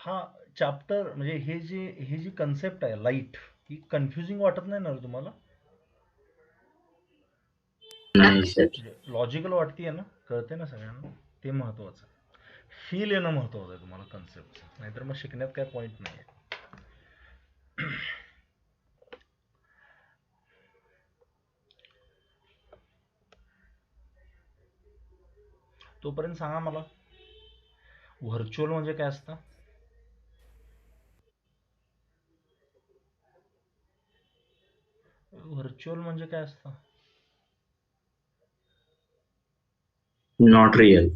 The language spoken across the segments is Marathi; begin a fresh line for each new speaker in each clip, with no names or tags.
हा चॅप्टर म्हणजे ही जी कन्सेप्ट आहे लाईट, ही कन्फ्युजिंग वाटत नाही ना रे तुम्हाला?
नाही सर.
म्हणजे लॉजिकल वाटतीये ना, कळते ना सगळ्यांना, ते महत्वाचं आहे. फील येणं महत्वाचं आहे तुम्हाला कन्सेप्ट, नाहीतर मग शिकण्यात काय पॉईंट नाही आहे. तोपर्यंत सांगा मला, व्हर्च्युअल म्हणजे काय असतं? व्हर्च्युअल म्हणजे काय असतं?
Not real.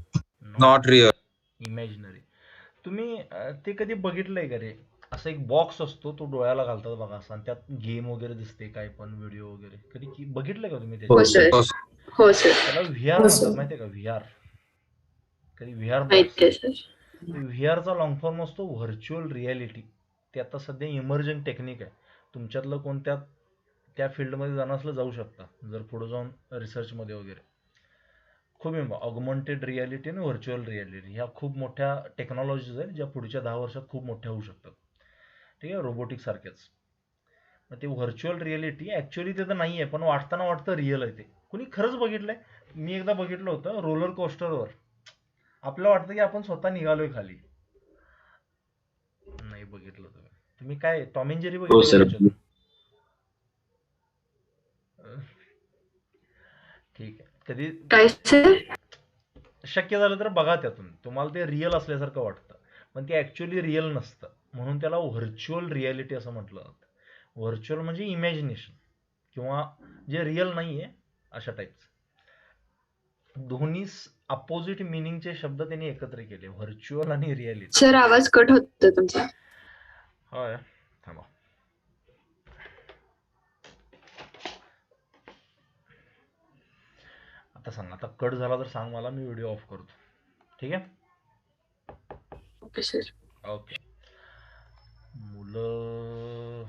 Not real.
Imaginary. तुम्ही ते कधी बघितलंय का रे? असा एक बॉक्स असतो, तो डोळ्याला घालतात बघा असं, आणि त्यात गेम वगैरे दिसते, काय पण व्हिडिओ वगैरे, कधी बघितलंय का तुम्ही
हो
त्याच्यात?
सर.
हो
हो सर.
त्याला व्हीआर म्हणतात, माहितीये का? व्हीआर. कधी व्हीआर बॉक्स?
माहिती आहे सर.
व्हीआरचा लॉंग फॉर्म असतो व्हर्च्युअल रियालिटी. ते आता सध्या इमर्जिंग टेक्निक आहे. तुमच्यातलं कोण त्या फील्डमध्ये जाणं असलं जाऊ शकता, जर पुढे जाऊन रिसर्चमध्ये वगैरे. खूप ऑगमेंटेड रियालिटी आणि व्हर्च्युअल रियालिटी ह्या खूप मोठ्या टेक्नॉलॉजीज आहेत, ज्या पुढच्या 10 वर्षात खूप मोठ्या होऊ शकतात. ठीक आहे, रोबोटिक सारख्याच. मग ते व्हर्च्युअल रियालिटी ॲक्च्युअली ते तर नाही आहे, पण वाटताना वाटतं रिअल आहे. ते कुणी खरंच बघितलंय? मी एकदा बघितलं होतं रोलर कोस्टरवर. आपल्याला वाटतं की आपण स्वतः निघालोय खाली. नाही बघितलं तुम्ही? तुम्ही काय टॉम अँड जेरी
हो
बघितलं का
सर.
त्याच्यातून? ठीक आहे. कधी
काय सर?
शक्य झालं तर बघा, त्यातून तुम्हाला ते रिअल असल्यासारखं वाटतं, पण ते ॲक्च्युअली रिअल नसतं. म्हणून त्याला व्हर्च्युअल रियालिटी असं म्हटलं जातं. व्हर्च्युअल म्हणजे इमॅजिनेशन, किंवा जे रिअल नाही आहे अशा टाईपचं. दोन्ही अपोजिट मिनिंगचे शब्द त्यांनी एकत्र केले, व्हर्च्युअल आणि रियालिटी.
सर आवाज कट होतो तुमचा.
होय, थांबा. आता सांग, आता कट झाला तर सांग मला, मी व्हिडिओ ऑफ करतो. ठीक आहे?
Okay sir.
ओके. मुलं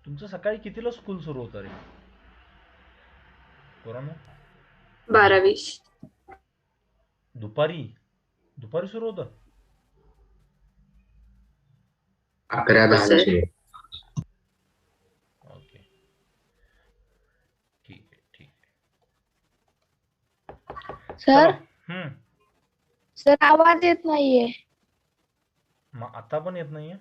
तुमचं सकाळी कितीला स्कूल सुरू होतं रे पोरांनो?
12:20.
दुपारी दुपारी सुरू होतं?
11:10.
ओके, ठीक आहे, ठीक आहे.
सर
चला.
सर आवाज येत नाहीये.
मग आता पण येत नाहीये?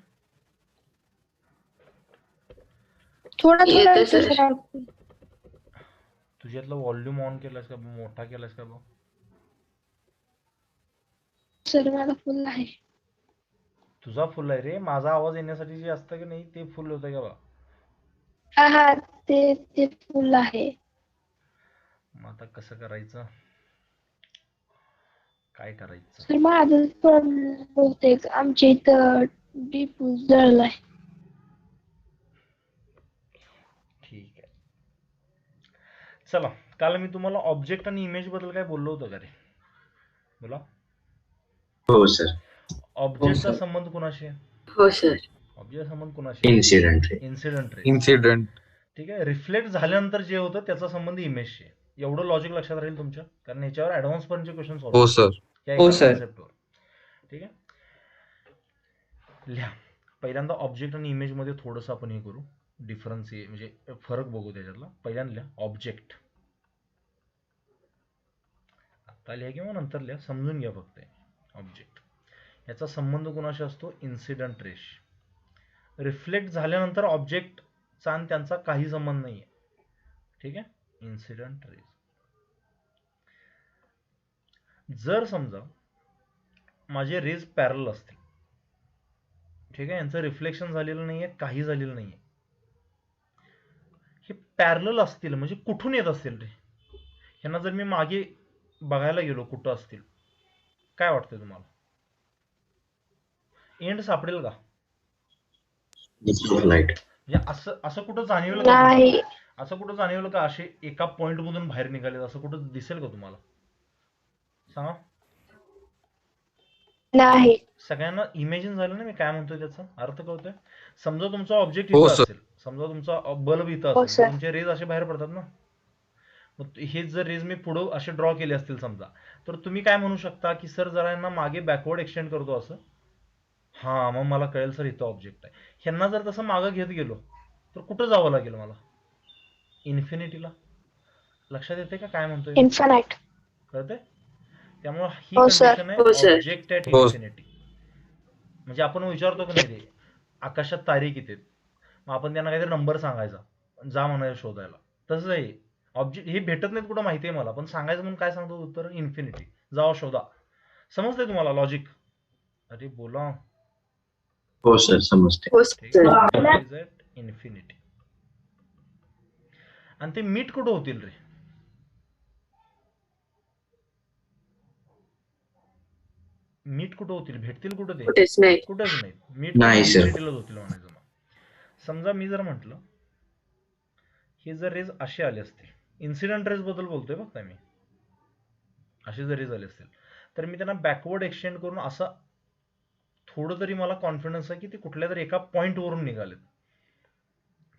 थोडा थोडा
येतोय
येतोय
सर.
सर ऐकू.
तुझ्यातला व्हॉल्यूम ऑन केलास का, मोठा केलास का बघ?
सर माझा फुल आहे.
तुझा फुल आहे रे, माझा आवाज येण्यासाठी जे असतं की नाही ते फुल होतं का बघ.
हा हा ते फुल आहे.
मग आता कसं करायचं, काय करायचं?
सर माझं पण बहुतेक आमच्या इथं डीप जळलाय.
ठीक आहे. चला, काल मी तुम्हाला ऑब्जेक्ट आणि इमेज बद्दल काय बोललो होतो का रे? बोला.
हो सर.
ऑब्जेक्टचा संबंध कुणाशी आहे?
हो सर.
ऑब्जेक्टचा संबंध कुणाशी आहे?
इन्सिडेंट.
Incident ray.
इन्सिडेंट.
ठीक आहे. रिफ्लेक्ट झाल्यानंतर जे होतं त्याचा संबंध इमेजशी आहे. एवढं लॉजिक लक्षात राहील तुमच्या, कारण याच्यावर ऍडव्हान्स पर्यंतचे क्वेश्चन सॉल्व्ह
हो
होतात
सर.
या
हो
एका
सर.
कन्सेप्टवर. ठीक आहे. लिहा. पहिल्यांदा ऑब्जेक्ट आणि इमेज मध्ये थोडंसं आपण हे करू, डिफरन्स म्हणजे फरक बघू त्याच्यातला. पहिल्यांदा लिहा ऑब्जेक्ट. आता लिहा किंवा नंतर लिहा, समजून घ्या फक्त. ऑब्जेक्ट याचा संबंध कुणाशी असतो? इन्सिडेंट रेश. रिफ्लेक्ट झाल्यानंतर ऑब्जेक्टचा आणि त्यांचा काही संबंध नाही आहे. ठीक आहे. Incident rays. जर समजा माझे रेज पॅरल असतील, ठीक आहे, यांचं रिफ्लेक्शन झालेलं नाहीये, काही झालेलं नाहीये, हे पॅरल असतील म्हणजे कुठून येत असतील रे? ह्यांना जर मी मागे बघायला गेलो कुठं असतील, काय वाटतं तुम्हाला? एंड सापडेल का?
लाईट.
म्हणजे असं कुठं जाणवेल का तुम्हाला?
नाही
असं कुठं जाणवेल का असे एका पॉइंट मधून बाहेर निघाले, असं कुठं दिसेल का तुम्हाला? सांगा.
नाही.
सगळ्यांना इमॅजिन झालं ना मी काय म्हणतोय, त्याचा अर्थ कळतोय? समजा तुमचा ऑब्जेक्ट
हो
इथं
सर.
असेल, समजा तुमचा बल्ब इथं
हो
असेल तर
सर.
तुमचे रेज असे बाहेर पडतात ना. मग हे जर रेज मी पुढं असे ड्रॉ केले असतील समजा, तर तुम्ही काय म्हणू शकता की सर जरा यांना मागे बॅकवर्ड एक्सटेंड करतो असं. हा, मग मला कळेल सर इथं ऑब्जेक्ट आहे. ह्यांना जर तसं मागं घेत गेलो तर कुठं जावं लागेल मला? इन्फिनिटीला. लक्षात येते का काय म्हणतोय मी?
इन्फिनाइट.
कळते? त्यामुळे ही
हो सर.
कंडिशन आहे
हो सर.
ऑब्जेक्ट ॲट
हो
इन्फिनिटी. म्हणजे आपण विचारतो की नाही ते आकाशात तारे किती आहेत, मग आपण त्यांना काहीतरी नंबर सांगायचा, जा म्हणायचं शोधायला. तसंच आहे ऑब्जेक्ट. हे भेटत नाहीत कुठं माहिती आहे मला, पण सांगायचं म्हणून काय सांगतो उत्तर? इन्फिनिटी. जावा शोधा. समजतंय तुम्हाला लॉजिक? अरे बोला.
हो सर, समजते.
हो सर. इन्फिनिटी. आणि ते मीट कुठं होतील रे? मीट कुठं होतील? भेटतील कुठं ते?
कुठेच नाही.
कुठंच नाही. मीट
नाही सर.
इन्फिनिटीलाच होतील म्हणायचं मग. समजा मी जर म्हटलं हे जर रेज असे आले असतील, इन्सिडेंट रेज बद्दल बोलतोय बघा मी, असे जर रेज आले असतील तर मी त्यांना बॅकवर्ड एक्सटेंड करून असं थोडं तरी मला कॉन्फिडन्स आहे की ते कुठल्या तरी एका पॉइंट वरून निघालेत.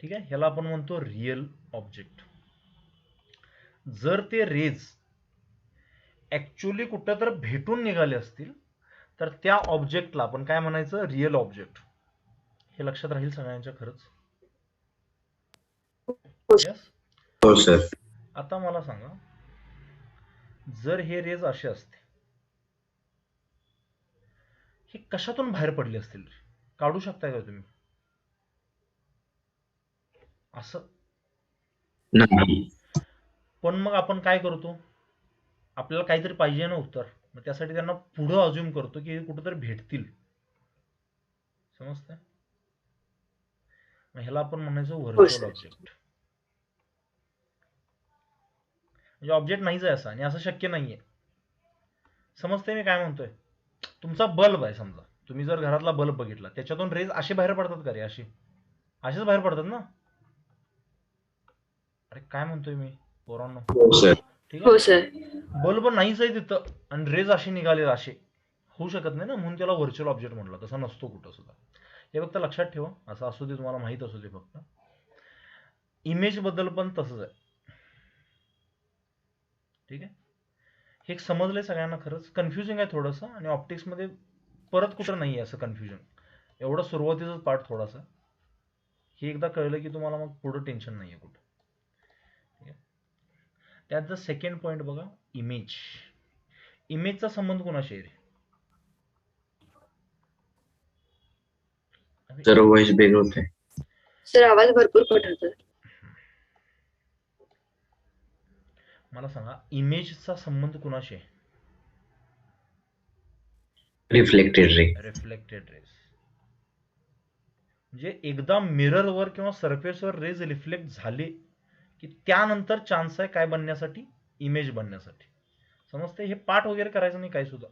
ठीक आहे, ह्याला आपण म्हणतो रिअल ऑब्जेक्ट. जर ते रेज ऍक्च्युअली कुठं तर भेटून निघाले असतील तर त्या ऑब्जेक्टला आपण काय म्हणायचं? Real object. हे लक्षात राहील सगळ्यांच्या खरंच? यस.
हो सर.
आता मला सांगा, जर हे रेज असे असते, हे कशातून बाहेर पडले असतील? काढू शकताय का तुम्ही असं?
नाही.
पण मग आपण काय करतो, आपल्याला काहीतरी पाहिजे ना उत्तर, मग त्यासाठी त्यांना पुढं अज्युम करतो की हे कुठेतरी भेटतील. समजतंय? मग ह्याला आपण म्हणायचं व्हर्च्युअल
सर.
ऑब्जेक्ट. म्हणजे ऑब्जेक्ट नाहीच आहे असं, आणि असं शक्य नाहीये. समजतंय मी काय म्हणतोय? तुमचा बल्ब आहे समजा, तुम्ही जर घरातला बल्ब बघितला, त्याच्यातून रेज असे बाहेर पडतात का रे? असेच बाहेर पडतात ना? अरे काय म्हणतोय मी पोरांनो?
हो सर.
ठीक
हो
आहे,
सर.
बल्ब नाहीच आहे तिथं आणि रेज असे निघाले, असे होऊ शकत नाही ना, म्हणून त्याला व्हर्च्युअल ऑब्जेक्ट म्हटलं. तसा नसतो कुठं सुद्धा. हे फक्त लक्षात ठेवा, असं असू दे, तुम्हाला माहित असू दे. फक्त इमेज बद्दल पण तसंच आहे. ठीक आहे, हे समजलंय सगळ्यांना? खरंच कन्फ्युजिंग आहे थोडंसं, आणि ऑप्टिक्स मध्ये परत कुठं नाही आहे असं कन्फ्युजन. एवढं सुरुवातीचाच पार्ट थोडासा, हे एकदा कळलं की तुम्हाला मग पुढं टेन्शन नाही आहे कुठं. ठीक आहे, त्यात सेकंड पॉईंट बघा, इमेज. इमेजचा संबंध कोणाशी आहे रे?
जरा वॉइस ब्रेक होत आहे. सर, आवाज भरपूर कट होतो.
मला सांगा, इमेजचा संबंध कुणाशी आहे?
Reflected ray.
Reflected raise. म्हणजे एकदा मिररवर किंवा सरफेसवर रेज रिफ्लेक्ट झाले की त्यानंतर चान्स आहे काय बनण्यासाठी? इमेज बनण्यासाठी. समजते? हे पाठ वगैरे करायचं नाही काय सुद्धा.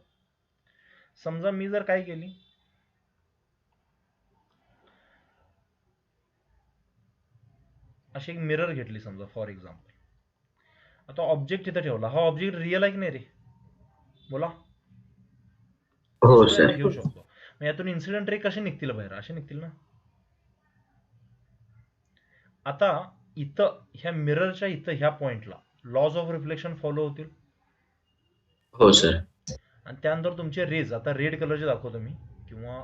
समजा मी जर काय केली, अशी एक मिरर घेतली समजा फॉर एक्झाम्पल. आता ऑब्जेक्ट इथं ठेवला, हा ऑब्जेक्ट रिअल आहे की नाही रे? बोला.
हो सर.
घेऊ शकतो. मग यातून इन्सिडेंट रे कसे निघतील बाहेर? असे निघतील ना. आता इथं ह्या मिररच्या इथं ह्या पॉइंटला लॉज ऑफ रिफ्लेक्शन फॉलो होतील.
हो सर.
आणि त्यानंतर तुमचे रेज, आता रेड कलरचे दाखवतो मी किंवा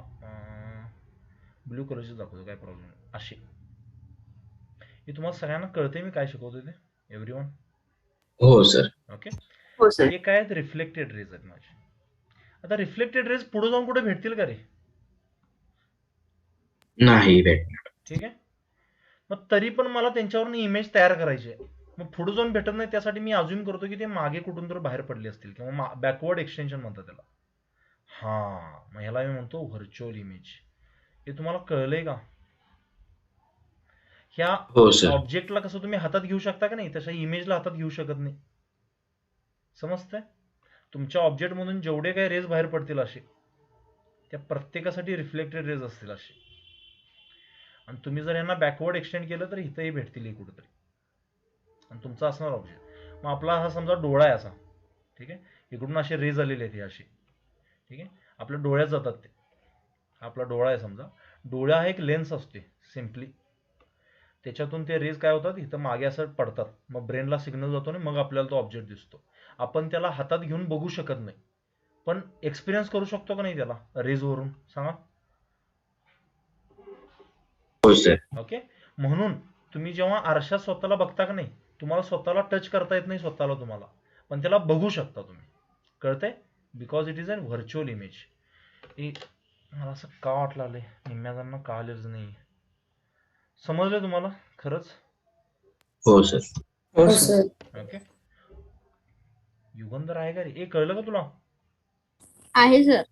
ब्ल्यू कलरचे दाखवतो, काय प्रॉब्लेम नाही. असे हे तुम्हाला सगळ्यांना कळते मी काय शिकवतो ते? एव्हरीवन?
हो सर.
ओके.
हो सर.
हे काय आहेत? रिफ्लेक्टेड रेज आहेत माझे. आता रिफ्लेक्टेड रेज पुढे जाऊन कुठे भेटतील का रे?
नाही भेटणार.
ठीक आहे, मग तरी पण मला त्यांच्यावरून इमेज तयार करायची आहे. मग पुढे जाऊन भेटत नाही, त्यासाठी मी अज्युम करतो की ते मागे कुठून तर बाहेर पडले असतील, किंवा बॅकवर्ड एक्सटेन्शन म्हणतात त्याला. हा, मग ह्याला मी म्हणतो व्हर्च्युअल इमेज. हे तुम्हाला कळलंय का? ह्या
हो सर.
ऑब्जेक्टला कसं तुम्ही हातात घेऊ शकता का नाही, तशा इमेजला हातात घेऊ शकत नाही. समजतंय? तुमच्या ऑब्जेक्ट मधून जेवढे काही रेज बाहेर पडतील असे, त्या प्रत्येकासाठी रिफ्लेक्टेड रेज असतील असे. आणि तुम्ही जर यांना बॅकवर्ड एक्सटेंड केलं तर इथंही भेटतील कुठेतरी, आणि तुमचा असणार ऑब्जेक्ट. मग आपला हा समजा डोळा आहे असा, ठीक आहे, इकडून असे रेज आलेले आहेत हे असे. ठीक आहे, आपल्या डोळ्यात जातात ते. हा आपला डोळा आहे समजा. डोळा हा एक लेन्स असते सिम्पली. त्याच्यातून ते रेज काय होतात इथं मागे असं पडतात, मग ब्रेनला सिग्नल जातो आणि मग आपल्याला तो ऑब्जेक्ट दिसतो. आपण त्याला हातात घेऊन बघू शकत नाही, पण एक्सपिरियन्स करू शकतो का नाही त्याला रेजवरून सांगा.
हो सर.
ओके. म्हणून तुम्ही जेव्हा आरशात स्वतःला बघता का नाही, तुम्हाला स्वतःला टच करता येत नाही स्वतःला तुम्हाला, पण त्याला बघू शकता तुम्ही. कळतंय? Because it is a virtual image. मला असं का वाटलं आलंय, निम्म्या जणांना का आलेच नाही. समजलं तुम्हाला खरंच?
हो सर.
हो सर.
ओके. युगंधर आहे का रे? ए कळलं का तुला?
आहे सर.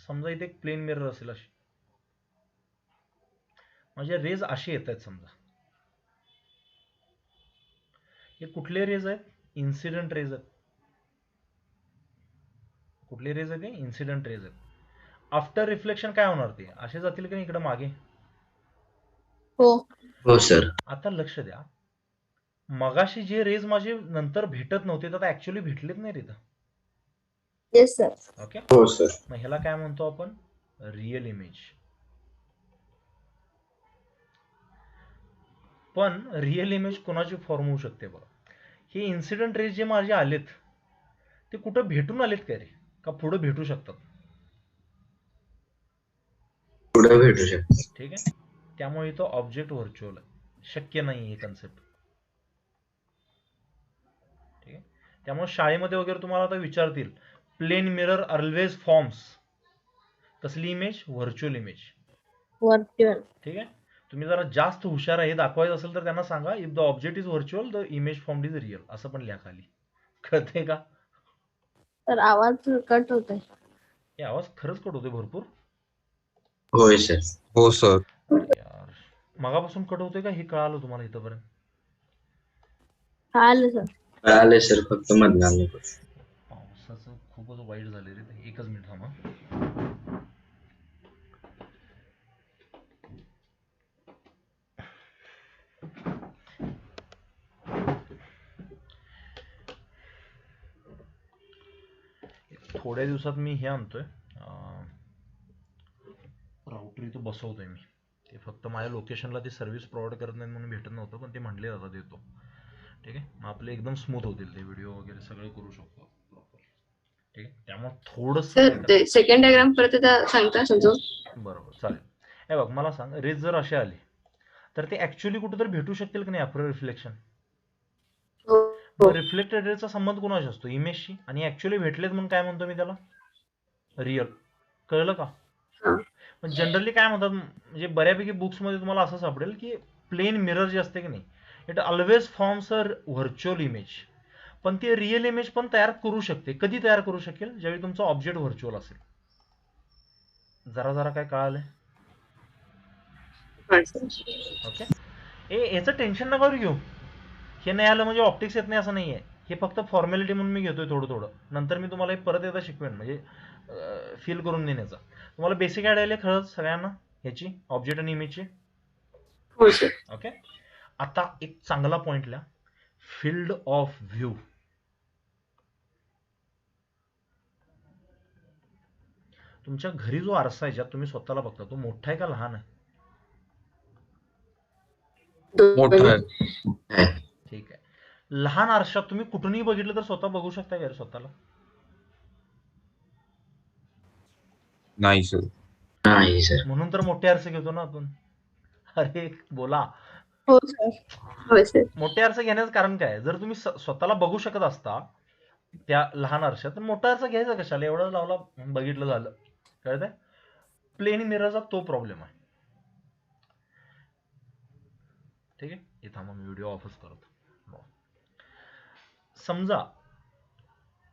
समजा इथे एक प्लेन मिरर असेल अशी, म्हणजे रेज अशी येत आहेत समजा. हे कुठले रेज आहेत? इन्सिडेंट रेज आहेत. कुठले रेज आहेत? ते इन्सिडेंट रेज आहेत. आफ्टर रिफ्लेक्शन काय होणार, ते असे जातील का इकडे मागे?
हो.
हो सर.
आता लक्ष द्या, मगाशी जे रेज माझे नंतर भेटत नव्हते तर आता ऍक्च्युअली भेटलेच नाही तिथं.
Yes sir.
ओके.
हो सर.
मग ह्याला काय म्हणतो आपण? Real image. पण रिअल इमेज कोणाची फॉर्म होऊ शकते बघा. हे इन्सिडेंट रेज जे माझे आलेत ते कुठं भेटून आलेत का रे, का पुढे भेटू शकतात?
पुढे भेटू शकतो.
ठीक आहे. त्यामुळे तो ऑब्जेक्ट व्हर्च्युअल आहे, शक्य नाही हे कन्सेप्ट. ठीक आहे. त्यामुळे शाळेमध्ये वगैरे तुम्हाला आता विचारतील, प्लेन मिरर ऑलवेज फॉर्म्स कसली इमेज? Virtual image.
व्हर्च्युअल.
ठीक आहे. तुम्ही जरा जास्त हुशार आहे हे दाखवायचं असेल तर त्यांना सांगा, if the object is virtual the image formed is real, असं पण लिहा खाली. कळते का?
तर आवाज कट होतोय.
हे आवाज खरंच कट होतोय भरपूर.
होय सर.
हो सर.
यार मगापासून कट होतोय का हे कळालं तुम्हाला इथपर्यंत?
आलं सर.
कळाले सर, फक्त मधला नको.
पावसाचं खूपच वाईट झाले रे. एकच मिनिट थांबा. थोड्या दिवसात मी हे आणतोय, राऊटर इथं बसवतोय मी. ते फक्त माझ्या लोकेशनला ते सर्व्हिस प्रोव्हाइड करत नाहीत म्हणून भेटत नव्हतं, पण ते म्हटले आता देतो. ठीक आहे. मग आपले एकदम स्मूथ होतील ते व्हिडिओ वगैरे सगळे करू शकतो प्रॉपर. ठीक आहे. त्यामुळे थोडंसं
सर ते सेकंड डायग्राम परत एकदा सांगता समजून?
बरोबर चालेल. हे बघ, मला सांग, रेज जर असे आले तर ते ऍक्च्युअली कुठेतरी भेटू शकतील की नाही आफ्टर रिफ्लेक्शन?
हो.
रिफ्लेक्टेड रेजचा संबंध कोणाशी असतो? इमेजशी. आणि ऍक्च्युअली भेटलेत म्हणून काय म्हणतो मी त्याला? रिअल. कळलं का?
हा.
पण जनरली काय म्हणतात, म्हणजे बऱ्यापैकी बुक्समध्ये तुम्हाला असं सापडेल की प्लेन मिरर जे असते की नाही, it always forms a virtual image. पण ती रिअल इमेज पण तयार करू शकते. कधी तयार करू शकेल? ज्यावेळी तुमचा ऑब्जेक्ट व्हर्च्युअल असेल. जरा जरा काय कळालंय? ओके. याचं टेन्शन नका घेऊ. हे नाही आलं म्हणजे ऑप्टिक्स येत नाही असं नाहीये. हे फक्त फॉर्मॅलिटी म्हणून मी घेतोय थोडं थोडं. नंतर मी तुम्हाला परत एकदा शिकवेन, म्हणजे फील करून देण्याचा. तुम्हाला बेसिक आयडिया आली खरंच सगळ्यांना ह्याची, ऑब्जेक्ट आणि इमेजची?
हो सर.
ओके. आता एक चांगला पॉइंट लिहा, फील्ड ऑफ व्ह्यू. तुमच्या घरी जो आरसा आहे ज्यात तुम्ही स्वतःला बघता, तो मोठा आहे का लहान आहे?
मोठा आहे.
ठीक आहे. लहान आरशात तुम्ही कुठूनही बघितलं तर स्वतः बघू शकता का स्वतःला?
नाही सर.
नाही सर.
म्हणून तर मोठे आरसे घेतो ना आपण. अरे बोला.
हो सर.
होय सर.
मोठे आरसे घेण्याचं कारण काय? जर तुम्ही स्वतःला बघू शकत असता त्या लहान आरशात, तर मोठा आरसा घ्यायचा कशाला? एवढं लावला बघितलं झालं. कळतंय? प्लेन मिररचा तो प्रॉब्लेम आहे. ठीक आहे. इथं मग मी व्हिडिओ ऑफच करतो. समजा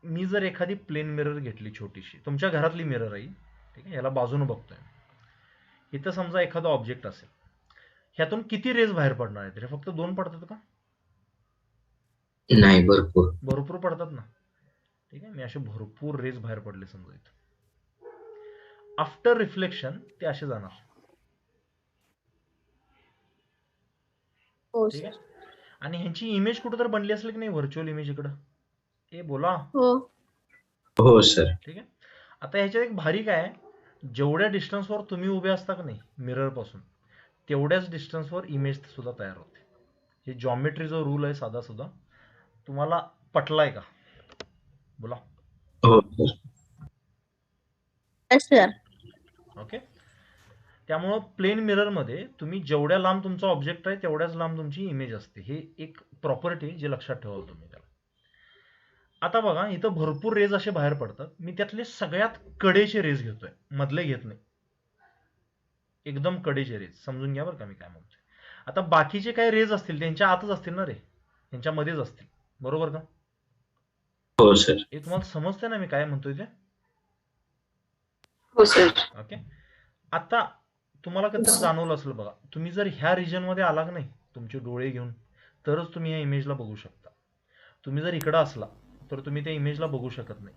मी जर एखादी प्लेन मिरर घेतली छोटीशी, तुमच्या घरातली मिरर आहे, ठीक आहे, याला बाजूने बघतोय. इथं समजा एखादा ऑब्जेक्ट असेल, ह्यातून किती रेज बाहेर पडणार आहेत? फक्त 2 पडतात का?
नाही, भरपूर.
भरपूर पडतात ना. ठीक आहे. मी असे भरपूर रेज बाहेर पडले समजा इथं. आफ्टर रिफ्लेक्शन ते असे जाणार.
हो
ठीक
सर.
आहे. आणि ह्यांची इमेज कुठं तर बनली असेल की नाही, व्हर्च्युअल इमेज इकडं? बोला.
हो.
हो सर.
ठीक आहे. आता ह्याच्यात एक भारी काय आहे, जेवढ्या डिस्टन्सवर तुम्ही उभे असता का नाही मिरर पासून तेवढ्याच डिस्टन्सवर इमेज सुद्धा तयार होते. हे जॉमेट्रीचा रूल आहे साधा सुद्धा. तुम्हाला पटलाय का? बोला.
हो सर.
Yes sir.
ओके. त्यामुळं प्लेन मिररमध्ये तुम्ही जेवढ्या लांब तुमचा ऑब्जेक्ट आहे तेवढ्याच लांब तुमची इमेज असते. हे एक प्रॉपर्टी आहे जे लक्षात ठेवाल तुम्ही त्याला. आता बघा इथं भरपूर रेज असे बाहेर पडतात. मी त्यातले सगळ्यात कडेचे रेज घेतोय, मधले घेत नाही. एकदम कडेचे रेज समजून घ्या बरं का मी काय म्हणतोय. आता बाकीचे काही रेज असतील त्यांच्या आतच असतील ना रे, त्यांच्या मध्येच असतील, बरोबर का?
हो सर.
हे तुम्हाला समजतंय ना मी काय म्हणतोय ते?
हो सर.
ओके. आता तुम्हाला कधी जाणवलं असेल बघा, तुम्ही जर ह्या रिजन मध्ये आला का नाही तुमचे डोळे घेऊन तरच तुम्ही या इमेजला बघू शकता. तुम्ही जर इकडं असला तर तुम्ही त्या इमेजला बघू शकत नाही.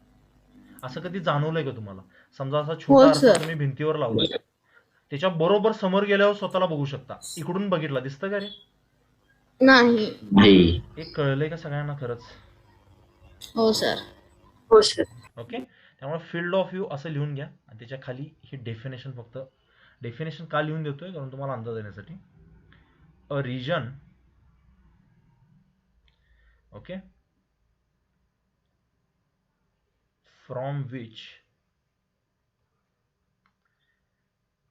असं कधी जाणवलंय का तुम्हाला? समजा असा छोटा आरसा
सर.
तुम्ही भिंतीवर लावला, त्याच्या बरोबर समोर गेल्यावर स्वतःला बघू शकता. इकडून बघितला दिसतं का रे?
नाही.
नाही.
हे कळलंय का सगळ्यांना खरंच?
हो सर.
हो सर.
ओके. त्यामुळे फील्ड ऑफ व्ह्यू असं लिहून घ्या आणि त्याच्या खाली ही डेफिनेशन, फक्त डेफिनेशन का लिहून देतोय कारण तुम्हाला अंदाज येण्यासाठी. A reason, okay, from which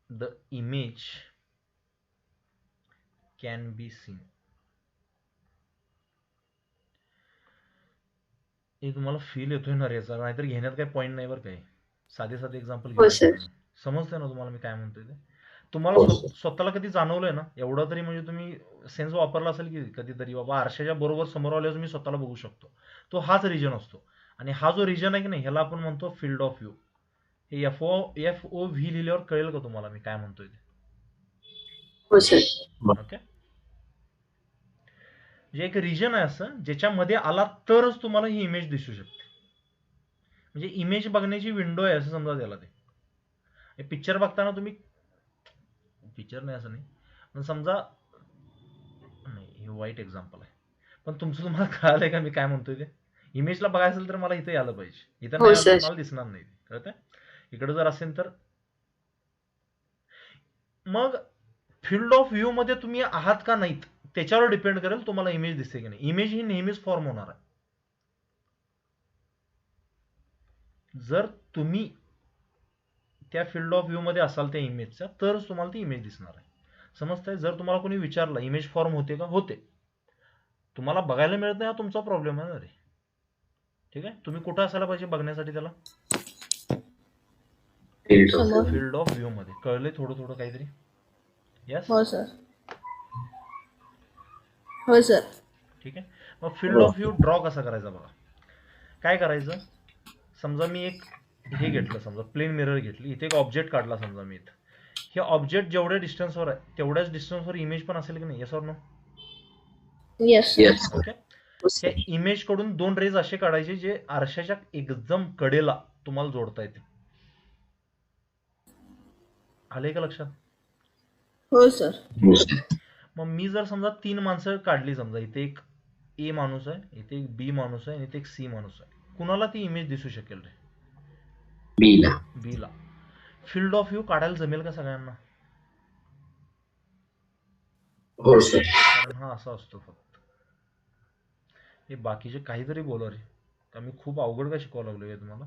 the image can be seen. हे तुम्हाला फील येतोय ना रे याचा? नाहीतर घेण्यात काही पॉईंट नाही बरं काही. साधे साधे एक्झाम्पल
हो
घेऊन
सर.
समजतंय ना तुम्हाला मी काय म्हणतोय ते? तुम्हाला
हो सर.
स्वतःला कधी जाणवलंय ना एवढं तरी, म्हणजे तुम्ही सेन्स वापरला असेल की कधीतरी, बाबा आरशाच्या बरोबर समोर आल्यावर मी स्वतःला बघू शकतो. तो हाच रिजन असतो. आणि हा जो रिजन आहे की नाही ह्याला आपण म्हणतो फील्ड ऑफ व्ह्यू. हे FOV लिहिल्यावर कळेल का तुम्हाला मी काय म्हणतोय ते?
हो सर.
ओके. म्हणजे एक रिजन आहे असं ज्याच्यामध्ये आला तरच तुम्हाला ही इमेज दिसू शकते. म्हणजे इमेज बघण्याची विंडो आहे असं समजा त्याला. ते पिक्चर बघताना तुम्ही, पिक्चर नाही असं नाही पण समजा, नाही हे वाईट एक्झाम्पल आहे, पण तुमचं तुम्हाला कळालंय का मी काय म्हणतोय ते? इमेजला बघायचं असेल तर मला इथे आलं पाहिजे, इथं
हो
नाही आलं तर
सर.
मला दिसणार नाही. कळतंय? इकडे जर असेल तर मग फील्ड ऑफ व्ह्यू मध्ये तुम्ही आहात का नाहीत त्याच्यावर डिपेंड करेल तुम्हाला इमेज दिसते की नाही. इमेज ही नेहमीच फॉर्म होणार आहे. जर तुम्ही त्या फील्ड ऑफ व्ह्यू मध्ये असाल त्या इमेजच्या तरच तुम्हाला ती इमेज दिसणार आहे. समजतंय? जर तुम्हाला कोणी विचारलं इमेज फॉर्म होते का? होते. तुम्हाला बघायला मिळत नाही हा तुमचा प्रॉब्लेम आहे ना रे. ठीक आहे. तुम्ही कुठं असायला पाहिजे बघण्यासाठी त्याला?
समोर.
फील्ड ऑफ व्ह्यू मध्ये. कळलंय थोडं थोडं काहीतरी? यस.
हो सर. हो सर.
ठीक आहे. मग फील्ड ऑफ व्ह्यू ड्रॉ कसा करायचा बघा. काय करायचं, समजा मी एक हे घेतलं, समजा प्लेन मिरर घेतली, इथे एक ऑब्जेक्ट काढला समजा मी इथं. हे ऑब्जेक्ट जेवढ्या डिस्टन्सवर आहे तेवढ्याच डिस्टन्सवर इमेज पण असेल की नाही? Yes or no?
Yes.
Yes.
Okay. त्या इमेज कडून दोन रेज असे काढायचे जे आरशाच्या एकदम कडेला तुम्हाला जोडता येते. आले का लक्षात?
हो सर.
मग मी जर समजा 3 माणसं काढली, समजा इथे एक ए माणूस आहे, इथे एक बी माणूस आहे आणि इथे एक सी माणूस आहे, कुणाला ती इमेज दिसू शकेल रे?
बीला.
बीला. फील्ड ऑफ व्ह्यू काढायला जमेल का सगळ्यांना?
हो सर.
कारण हा असा असतो फक्त. हे बाकीचे काहीतरी बोला रे, का मी खूप अवघड का शिकवायला लागलोय तुम्हाला?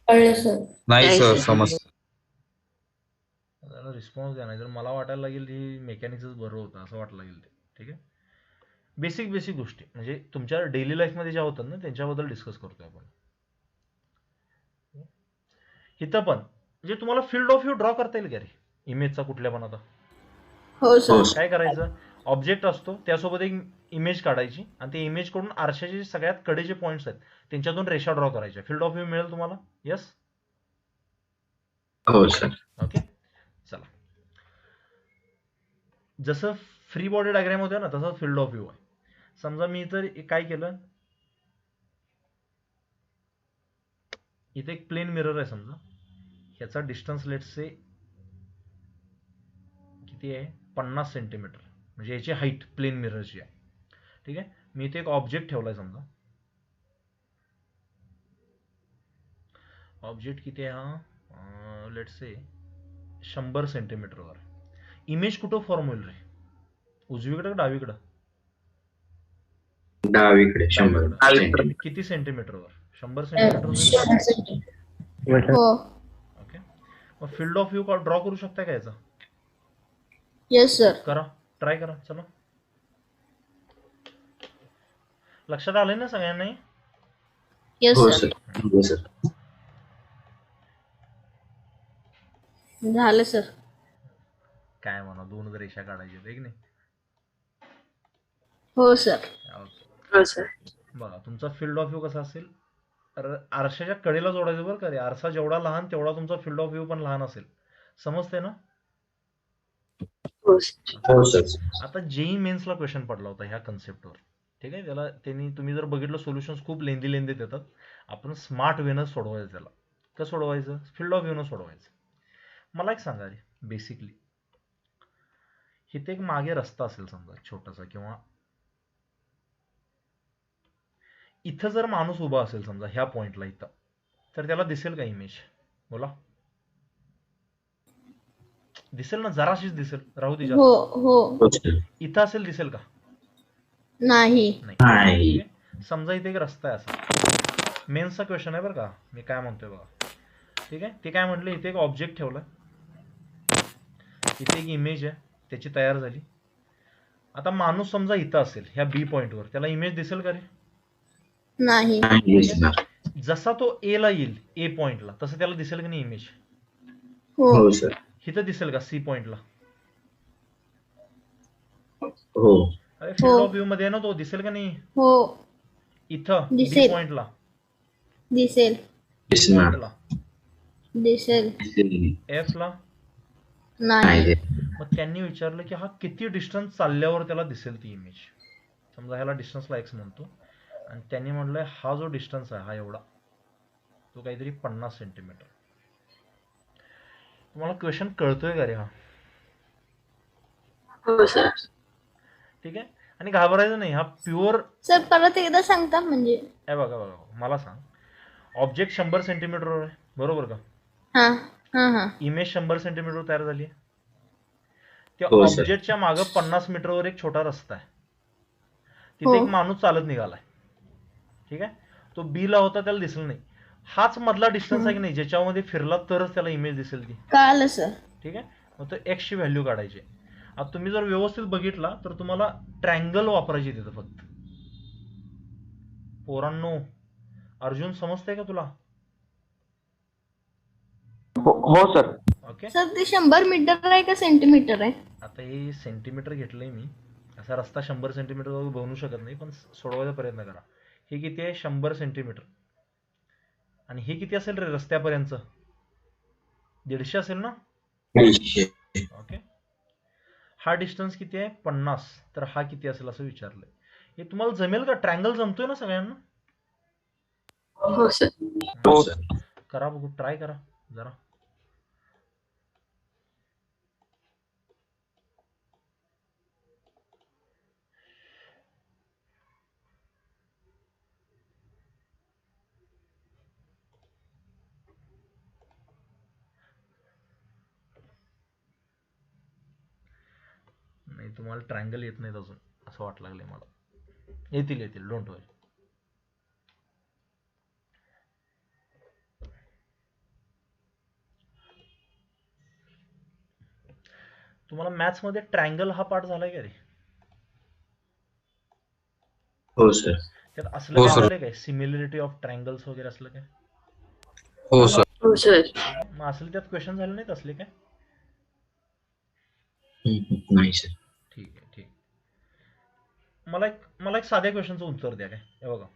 कळलं सर.
नाही सर, समज.
त्याला रिस्पॉन्स द्या, नाही तर मला वाटायला लागेल ही मेकॅनिक्सच बरं होतं असं वाटायला लागेल ते. ठीक आहे. बेसिक बेसिक गोष्टी म्हणजे तुमच्या डेली लाईफमध्ये ज्या होतात ना त्यांच्याबद्दल डिस्कस करतोय आपण. इथं पण म्हणजे तुम्हाला फील्ड ऑफ व्ह्यू ड्रॉ करता येईल का रे इमेजचा कुठल्या पण? आता
हो सर.
काय करायचं, ऑब्जेक्ट असतो त्यासोबत एक इमेज काढायची आणि ते इमेज कडून आरशाचे सगळ्यात कडेचे पॉईंट्स आहेत त्यांच्यातून रेषा ड्रॉ करायच्या. फील्ड ऑफ व्ह्यू मिळेल तुम्हाला. यस.
हो सर.
ओके. चला, जसं फ्री बॉडी डायग्राम होतं ना तसं फील्ड ऑफ व्ह्यू आहे. समजा मी इतर काय केलं, इथे एक प्लेन मिरर आहे समजा, ह्याचा डिस्टन्स लेट्स से किती आहे? 50 सेंटीमीटर, म्हणजे याची हाईट प्लेन मिररची आहे. ठीक आहे. मी इथे एक ऑब्जेक्ट ठेवलाय समजा. ऑब्जेक्ट किती आहे हा? Let's say 100 सेंटीमीटरवर. इमेज कुठं फॉर्म होईल रे? उजवीकडे का डावीकडं?
डावीकडे 100
डावीकडं. किती सेंटीमीटरवर? 100 सेंटीमीटर होईल.
हो.
ओके. मग फील्ड ऑफ व्ह्यू ड्रॉ करू शकता का याचा?
Yes sir.
करा, ट्राय करा. चला, लक्षात आलंय ना सगळ्यांनाही?
येस
हो
सर.
सर. हो सर.
झालं सर.
काय म्हणा, 2 रेषा काढायच्या आहेत, एक नाही?
हो सर.
ओके.
हो सर.
बघा, तुमचा फील्ड ऑफ व्ह्यू कसा असेल? आरशाच्या कडेला जोडायचं बरं का रे. आरसा जेवढा लहान तेवढा तुमचा फील्ड ऑफ व्ह्यू पण लहान असेल. समजते ना?
हो सर. हो सर.
आता जेई मेन्सला क्वेश्चन पडला होता ह्या कन्सेप्टवर. ठीक आहे. त्याला तुम्ही जर बघितलं, सोल्युशन्स खूप लेंदी येतात. आपण स्मार्ट वेनं सोडवायचं. त्याला कसं सोडवायचं? Field of व्ह्यूनं सोडवायचं. मला एक सांगा रे, बेसिकली इथे एक मागे रस्ता असेल समजा छोटासा, किंवा इथं जर माणूस उभा असेल समजा ह्या पॉइंटला इथं, तर त्याला दिसेल का इमेज? बोला. दिसेल ना? जराशीच दिसेल, राहू दे.
हो
जास्त
हो.
इथं असेल, दिसेल का?
नाही.
नाही.
ठीक आहे. समजा इथे एक रस्ता आहे असा. मेन्सचा क्वेश्चन आहे बरं का, मी काय म्हणतोय बघा. ठीक आहे. ते काय म्हटले, इथे एक ऑब्जेक्ट ठेवलाय, इथे एक इमेज आहे, त्याची तयार झाली. आता माणूस समजा इथं असेल ह्या बी पॉइंटवर, त्याला इमेज दिसेल का रे?
नाही.
जसा तो ए ला येईल, ए पॉइंटला, तसं त्याला दिसेल की नाही इमेज?
हो.
हो सर.
इथं दिसेल का सी पॉइंटला?
हो.
अरे फील्ड ऑफ व्ह्यू मध्ये आहे ना तो, दिसेल का नाही?
हो.
इथं बी
दिसेल.
पॉइंटला,
दिसेल.
दिसणार.
ला,
दिसेल.
एफ ला.
नाही.
मग त्यांनी विचारलं की हा किती डिस्टन्स चालल्यावर त्याला दिसेल ती इमेज. समजा ह्याला डिस्टन्सला एक्स म्हणतो, आणि त्यांनी म्हटलंय हा जो डिस्टन्स आहे हा एवढा, तो काहीतरी 50 सेंटीमीटर. तुम्हाला क्वेश्चन कळतोय का रे हा?
हो सर.
ठीक आहे. आणि घाबरायचं नाही, हा प्युअर.
सर परत एकदा सांगता म्हणजे?
बघा, मला सांग, ऑब्जेक्ट 100 सेंटीमीटरवर आहे, बरोबर का?
हा हा हा.
इमेज 100 सेंटीमीटर तयार झाली आहे. त्या
हो सर.
ऑब्जेक्टच्या मागं 50 मीटरवर एक छोटा रस्ता आहे, तिथे एक माणूस चालत निघालाय. ठीक आहे. तो बी ला होता, त्याला दिसलं नाही. हाच मधला डिस्टन्स आहे की नाही, ज्याच्यामध्ये फिरला तरच त्याला इमेज दिसेल ती.
कळालं सर.
ठीक आहे. मग तो एक्स ची व्हॅल्यू काढायची. आता तुम्ही जर व्यवस्थित बघितला तर तुम्हाला ट्रँगल वापरायची तिथं फक्त. पोरांनो, अर्जुन समजतंय का तुला?
हो सर.
ओके.
सर ते 100 मीटर आहे का सेंटीमीटर आहे?
आता हे सेंटीमीटर घेतलंय मी. असा रस्ता 100 सेंटीमीटर बनवू शकत नाही, पण सोडवायचा प्रयत्न करा. हे किती आहे? 100 सेंटीमीटर. आणि हे किती असेल रे रस्त्यापर्यंत? 150 असेल ना? ओके. हा डिस्टन्स किती आहे? 50. तर हा किती असेल असं विचारलंय. हे तुम्हाला जमेल का? ट्रँगल जमतोय ना सगळ्यांना?
हो सर. हो सर.
करा बघू, ट्राय करा जरा. नाही, तुम्हाला ट्रँगल येत नाहीत अजून असं वाटलं लागलंय मला. येतील, डोंट वरी. तुम्हाला मॅथ्स मध्ये ट्रँगल हा पार्ट झालाय का रे?
हो सर.
त्यात असलं
हो
काय
सर.
झालंय काय? सिमिलरिटी ऑफ ट्रँगल्स वगैरे असलं काय?
हो सर.
हो सर.
मग असलं त्यात क्वेश्चन झाले नाहीत असले काय?
नाही सर.
ठीक आहे. मला एक साध्या क्वेश्चनचं उत्तर द्या काय. हे बघा,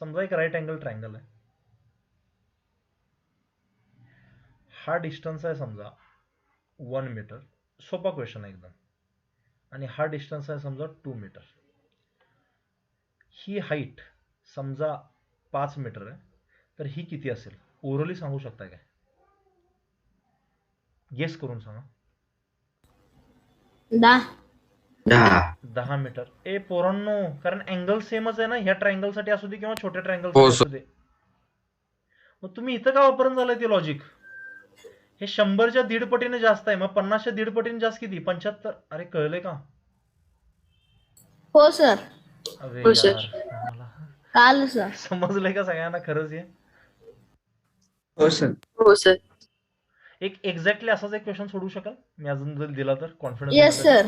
समजा एक राईट अँगल ट्रँगल आहे. हा डिस्टन्स आहे समजा 1 मीटर. सोपा क्वेश्चन आहे एकदम. आणि हा डिस्टन्स आहे समजा 2 मीटर. ही हाईट समजा 5 मीटर आहे, तर ही किती असेल? ओरली सांगू शकता काय? गेस करून सांगा. 10 मीटर. पोरांनो, कारण अँगल सेमच आहे ना, ह्या ट्रायंगल साठी असू दे किंवा छोट्या ट्रायंगल साठी
हो
असू दे. मग तुम्ही इथं का वापरून झालंय ते लॉजिक? हे 100च्या 1.5 पटीने जास्त आहे, मग 50च्या 1.5 पटीने जास्त किती? 75. अरे कळलंय का?
हो सर.
अरे
हो सर.
यार, मला
काल सर.
समजलंय का सगळ्यांना खरंच हे?
हो सर.
हो सर.
एक एक्झॅक्टली असाच एक क्वेश्चन सोडू शकाल मी अजून जर दिला तर कॉन्फिडन्स
येस सर.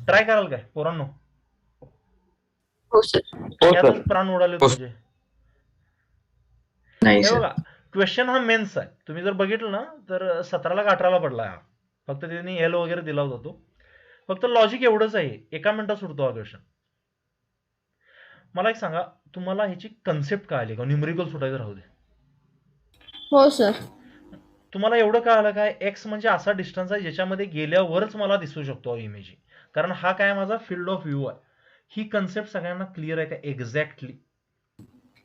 ट्राय कराल काय पोरांनो?
हो सर.
हो
यातच
सर.
प्राण उडाले
हो.
तुमचे.
नाही
हे
सर.
बघा, क्वेश्चन हा मेन्स आहे. तुम्ही जर बघितलं ना तर 17 का 18ला पडला हा. फक्त त्यांनी एल वगैरे दिला होता तो. फक्त लॉजिक एवढंच आहे, एका मिनिटात सुटतो हा क्वेश्चन. मला एक सांगा, तुम्हाला ह्याची कन्सेप्ट कळाली का? न्यूमेरिकल सुटायचं राहू दे.
हो सर.
तुम्हाला एवढं कळालं काय, एक्स म्हणजे असा डिस्टन्स आहे ज्याच्यामध्ये गेल्यावरच मला दिसू शकतो इमेज. कारण हा काय माझा फील्ड ऑफ व्ह्यू आहे. ही कन्सेप्ट सगळ्यांना क्लिअर आहे का एक्झॅक्टली?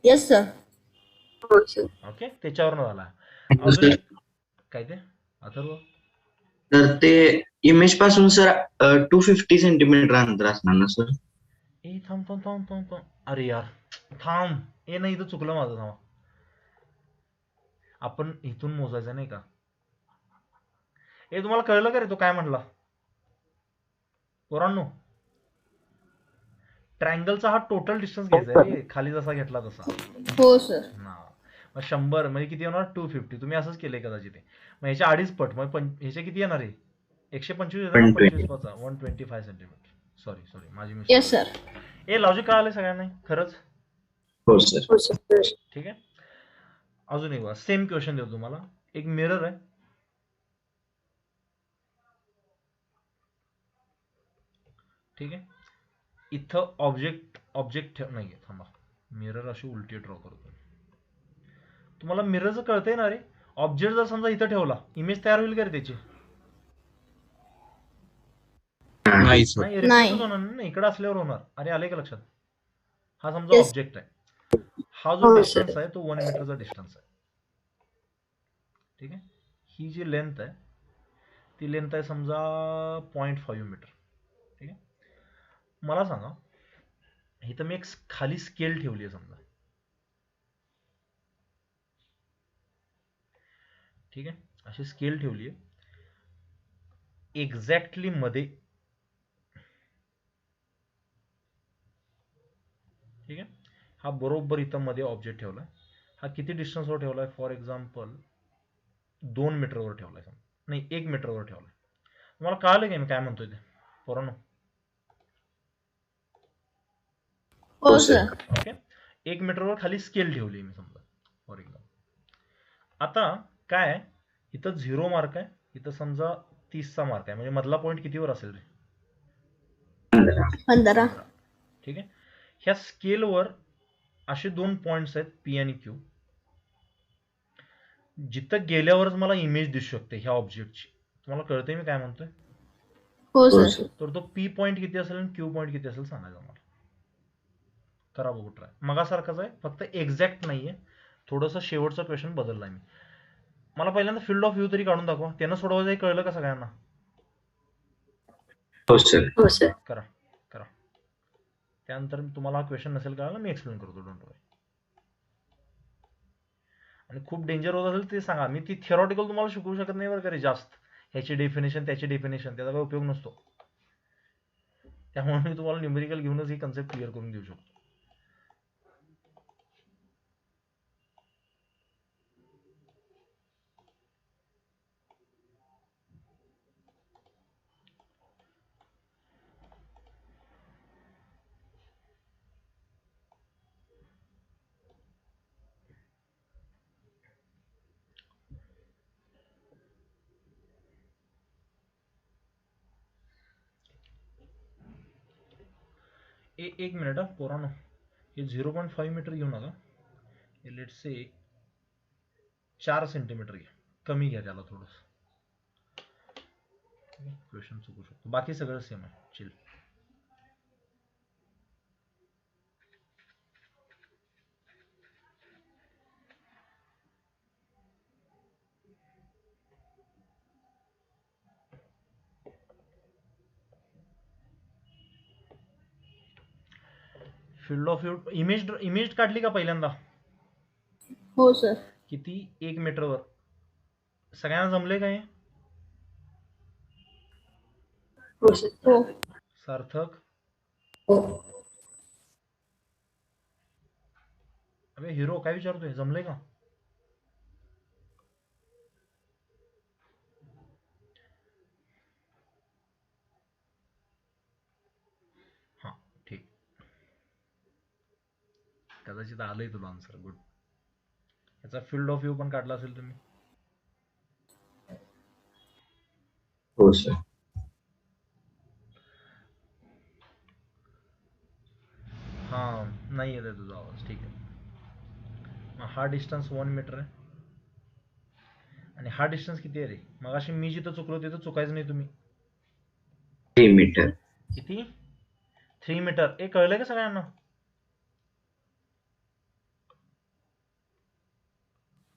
Yes sir.
हो सर.
ओके, त्याच्यावरनं झाला.
हो
अजून
सर.
एक काय ते अथर्व?
तर ते इमेज पासून सर 250 सेंटीमीटर अंतर असणार ना सर?
ए थांब थांब थांब थांब थांब, अरे यार थांब, ए नाही, इथं चुकलं माझं. थांबा, आपण इथून मोजायचं नाही का? ए तुम्हाला कळलं का रे तो काय म्हणला पोरांनो? ट्रायंगलचा हा टोटल डिस्टन्स घ्यायचा रे, खाली जसा घेतला तसा.
हो सर.
हा, मग 100 म्हणजे किती होणार? 250. तुम्ही असंच केलंय कदाचित ते. मग ह्याच्या अडीच पट, मग ह्याचे किती येणार आहे? 125 येणार ना,
120.
25 पाचा 125 सेंटीमीटर. सॉरी सॉरी, माझी
येस
मिस्टेक.
सर.
ए लॉजिक कळालंय सगळ्यांना खरंच?
हो सर.
हो सर.
ठीक आहे. अजून एक सेम क्वेश्चन देतो तुम्हाला. एक मिरर आहे, ठीक आहे. इथं ऑब्जेक्ट नाहीये. थांबा, मिरर अशी उलटी ड्रॉ करतो. तुम्हाला मिररचं कळतंय ना रे? ऑब्जेक्ट जर समजा इथं ठेवला, इमेज तयार होईल का रे त्याची?
नाही सर.
नाही,
नाही.
रिफ्लेक्टच होणार ना, इकडे असल्यावर होणार. अरे आले का लक्षात? हा समजा
Yes.
ऑब्जेक्ट आहे, हा जो
हो,
डिस्टन्स
sir.
आहे तो 1 मीटरचा डिस्टन्स आहे, ठीक आहे. ही जी लेंथ आहे ती लेंथ आहे समजा 0.5 मीटर, ठीक आहे. मला सांगा, इथं मी एक खाली स्केल ठेवली आहे समजा, ठीक आहे. अशी स्केल ठेवली आहे एक्झॅक्टली मध्ये, ठीक आहे. हा बरोबर इथं मध्ये ऑब्जेक्ट ठेवलाय. हा किती डिस्टन्सवर ठेवलाय? फॉर एक्झाम्पल 2 मीटरवर ठेवलाय, नाही 1 मीटरवर ठेवलाय. तुम्हाला कळालं का मी काय म्हणतोय ते पोरांनो?
हो सर.
ओके, 1 मीटरवर खाली स्केल ठेवली मी समजा फॉर एक्झाम्पल. आता काय आहे, इथं 0 मार्क आहे, इथं समजा 30चा मार्क आहे, म्हणजे मधला पॉईंट कितीवर असेल रे?
15.
ठीक आहे. ह्या स्केलवर असे 2 पॉइंट्स आहेत पी आणि क्यू, जिथं गेल्यावरच मला इमेज दिसू शकते ह्या ऑब्जेक्टची. तुम्हाला कळतंय मी काय म्हणतोय?
हो सर.
तर तो पी पॉईंट किती असेल आणि क्यू पॉईंट किती असेल सांगायचं मला. करा बघू ट्राय. मगासारखाच आहे, फक्त एक्झॅक्ट नाहीये. थोडंसं शेवटचा क्वेश्चन बदललाय मी. मला पहिल्यांदा फील्ड ऑफ व्ह्यू तरी काढून दाखवा. त्यानं सोडवायचं हे कळलं का सगळ्यांना?
हो सर.
हो सर.
करा करा. त्यानंतर तुम्हाला हा क्वेश्चन नसेल कळाला, मी एक्सप्लेन करतो, डोंट वरी. आणि खूप डेंजर होत असेल ते सांगा. मी ती थिअरॉटिकल तुम्हाला शिकवू शकत नाही बरं का रे जास्त. ह्याची डेफिनेशन त्याची डेफिनेशन त्याचा काही उपयोग नसतो. त्यामुळे मी तुम्हाला न्यूमेरिकल घेऊनच ही कन्सेप्ट क्लिअर करून देऊ शकतो. एक मिनिट पोरानो, हे 0.5 मीटर घेऊ नका, हे लेट से 4 सेंटीमीटर घ्या, कमी घ्या त्याला थोडंसं. क्वेश्चन चुकू शकतो, बाकी सगळं सेम आहे. Chill. Field of view image काढली का पहिल्यांदा?
हो सर.
किती? 1 मीटरवर सगळ्यांना जमले काय?
हो सर.
हो.
सार्थक,
हो.
अबे हिरो काय विचारतोय, जमले का? हा ठीक, कदाचित आलंय तुला आन्सर. गुड. याचा फील्ड ऑफ व्ह्यू पण काढला असेल तुम्ही.
हो सर.
हा नाही येत आहे तुझा आवाज. ठीक आहे. मग हा डिस्टन्स 1 मीटर आहे आणि हा डिस्टन्स किती आहे रे? मगाशी मी जिथं चुकलो तिथं चुकायचं नाही तुम्ही.
3 मीटर.
किती? 3 मीटर. हे कळलंय का सगळ्यांना?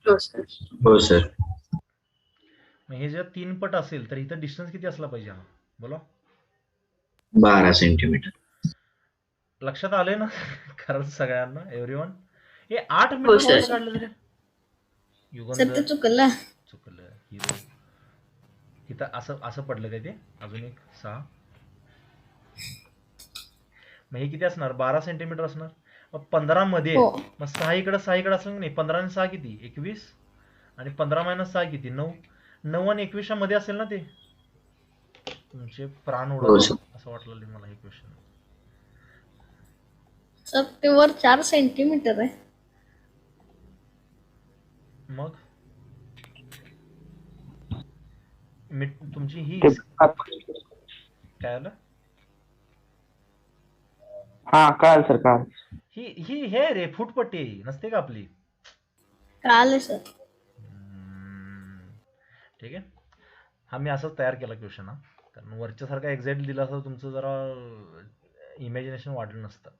हो सर.
हो सर.
मग हे जर 3 पट असेल तर इथं डिस्टन्स किती असला पाहिजे हा? बोला.
12 सेंटीमीटर.
लक्षात आलंय ना? खरंच सगळ्यांना, एव्हरीवन. हे 8
हो
मीटर
सर.
कसं काढलं तरी?
सर ते
युगंधर
चुकलं.
चुकलं. हिरो इथं असं असं पडलं काय ते? अजून एक 6. मग हे किती असणार? 12 सेंटीमीटर असणार. मग 15 मध्ये
हो.
आहे. मग 6 इकडं असलं की नाही? 15 आणि 6 किती? 21. आणि 15 मायनस 6 किती? 9. 9 आणि 21 मध्ये असेल ना ते? तुमचे प्राण
हो
उडत
सर.
असं वाटलं मला हे क्वेश्चन.
सर ते वर 4 सेंटीमीटर आहे.
मग तुमची ही काय आलं?
हा कळाल सर, कळाल.
ही ही हे रे फुटपट्टी नसते का आपली?
कळालं सर.
ठीक आहे. हा मी असंच तयार केला क्वेश्चन. हा कारण वरच्यासारखा एक्झॅक्ट दिला असता तुमचं जरा इमॅजिनेशन वाढलं नसतं.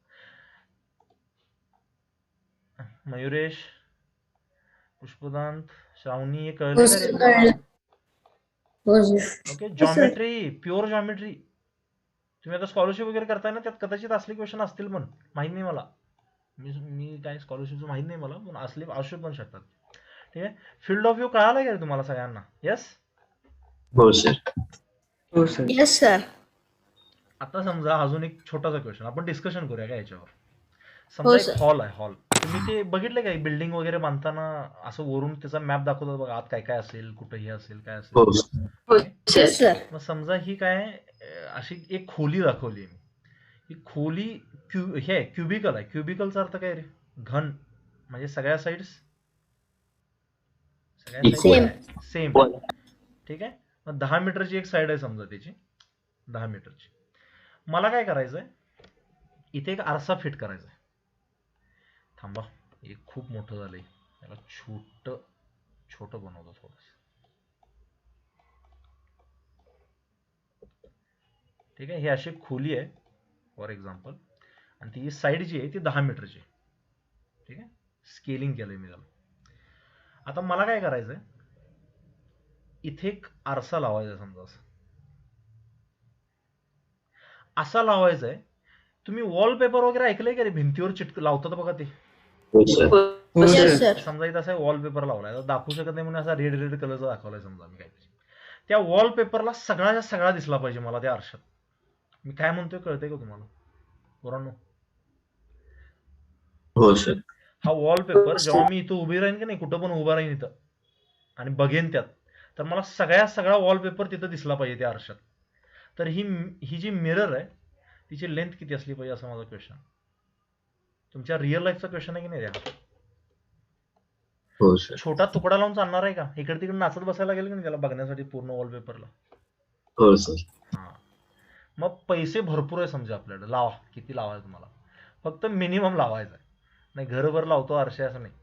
मयुरेश, पुष्पदांत, श्रावणी, हे
हो
कळलं का
सर.
रे?
कळलं. हो sir.
Okay. Geometry, pure geometry. तुम्ही आता स्कॉलरशिप वगैरे करताय ना, त्यात कदाचित असले क्वेश्चन असतील पण माहित नाही मला. मी काय स्कॉलरशिपचं माहित नाही मला, पण असले असू पण शकतात. ठीक आहे. फील्ड ऑफ व्ह्यू कळाला का रे तुम्हाला सगळ्यांना? येस.
हो सर.
हो सर.
Yes sir.
आता समजा अजून एक छोटासा क्वेश्चन आपण डिस्कशन करूया का याच्यावर. समजा
हो
एक
सर.
हॉल आहे. हॉल तुम्ही ते बघितले का? बिल्डिंग वगैरे बांधताना असं वरून त्याचा मॅप दाखवतात बघा, आत काय काय असेल, कुठं हे असेल, काय असेल.
हो सर.
हो
ओके.
Yes
sir.
सर.
मग समजा ही काय अशी एक खोली दाखवली मी. ही खोली हे क्युबिकल आहे. क्युबिकलचा अर्थ काय रे? घन. म्हणजे सगळ्या साईड्स
सेम.
सेम. ठीक आहे. मग 10 मीटरची एक साईड आहे समजा त्याची, 10 मीटरची. मला काय करायचंय, इथे एक आरसा फिट करायचा आहे. थांबा, हे खूप मोठं झालंय, याला छोट छोट बनवतो थोडस. ठीक आहे. ही अशी खोली आहे फॉर एक्झाम्पल, आणि ती साईड जी आहे ती 10 मीटरची. ठीक आहे. स्केलिंग केलंय मी त्याला. आता मला काय करायचंय, इथे एक आरसा लावायचा समजा, असा लावायचा आहे. तुम्ही वॉलपेपर वगैरे ऐकलंय का रे? भिंतीवर लावतात बघा ते.
हो सर.
हो
येस
सर.
सर.
समजा इथं असा वॉलपेपर लावलाय, आता दाखवू शकत नाही म्हणून असा रेड रेड कलरचा दाखवलाय समजा मी काहीतरी. त्या वॉलपेपरला सगळ्याच्या सगळा दिसला पाहिजे मला त्या आरशात. मी काय म्हणतोय कळतंय का तुम्हाला पोरांनो?
हो सर.
हा वॉलपेपर जेव्हा मी इथं उभी राहीन की नाही, कुठं पण उभा राहीन इथं आणि बघेन त्यात, तर मला सगळा वॉलपेपर तिथं दिसला पाहिजे त्या आरशात. तर ही जी मिरर आहे तिची लेंथ किती असली पाहिजे असं माझा क्वेश्चन. तुमच्या रिअल लाईफचा क्वेश्चन आहे की नाही द्या.
हो सर.
छोटा तुकडा लावून चालणार आहे का? इकडे तिकडे नाचत बसायला लागेल की नाही त्याला बघण्यासाठी पूर्ण वॉलपेपरला?
हो सर.
हा. मग पैसे भरपूर आहे समजा आपल्याकडे, लावा किती लावायचं तुम्हाला, फक्त मिनिमम लावायचं आहे. नाही घरभर लावतो आरशे असं नाही.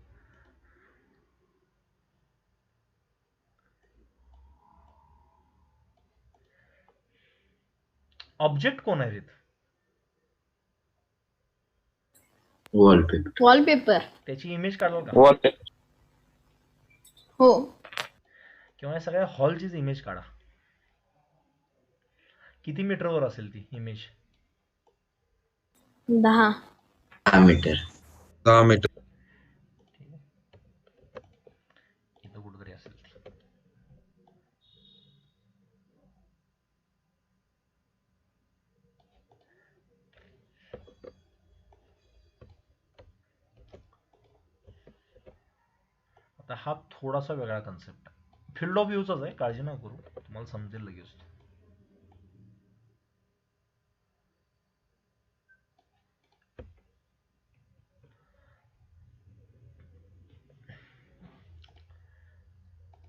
ऑब्जेक्ट कोण आहे तिथं?
वॉलपेपर.
वॉलपेपर.
त्याची इमेज काढाल का?
वॉलपेपर.
हो.
किंवा या सगळ्या हॉलचीच इमेज काढा. किती मीटरवर असेल ती इमेज?
10.
10 मीटर.
10 मीटर.
ठीक आहे. इथं कुठेतरी असेल ती. आता हा थोडासा वेगळा कन्सेप्ट आहे, फील्ड ऑफ व्ह्यूचाच आहे, काळजी नका करू, तुम्हाला समजेल लगेच.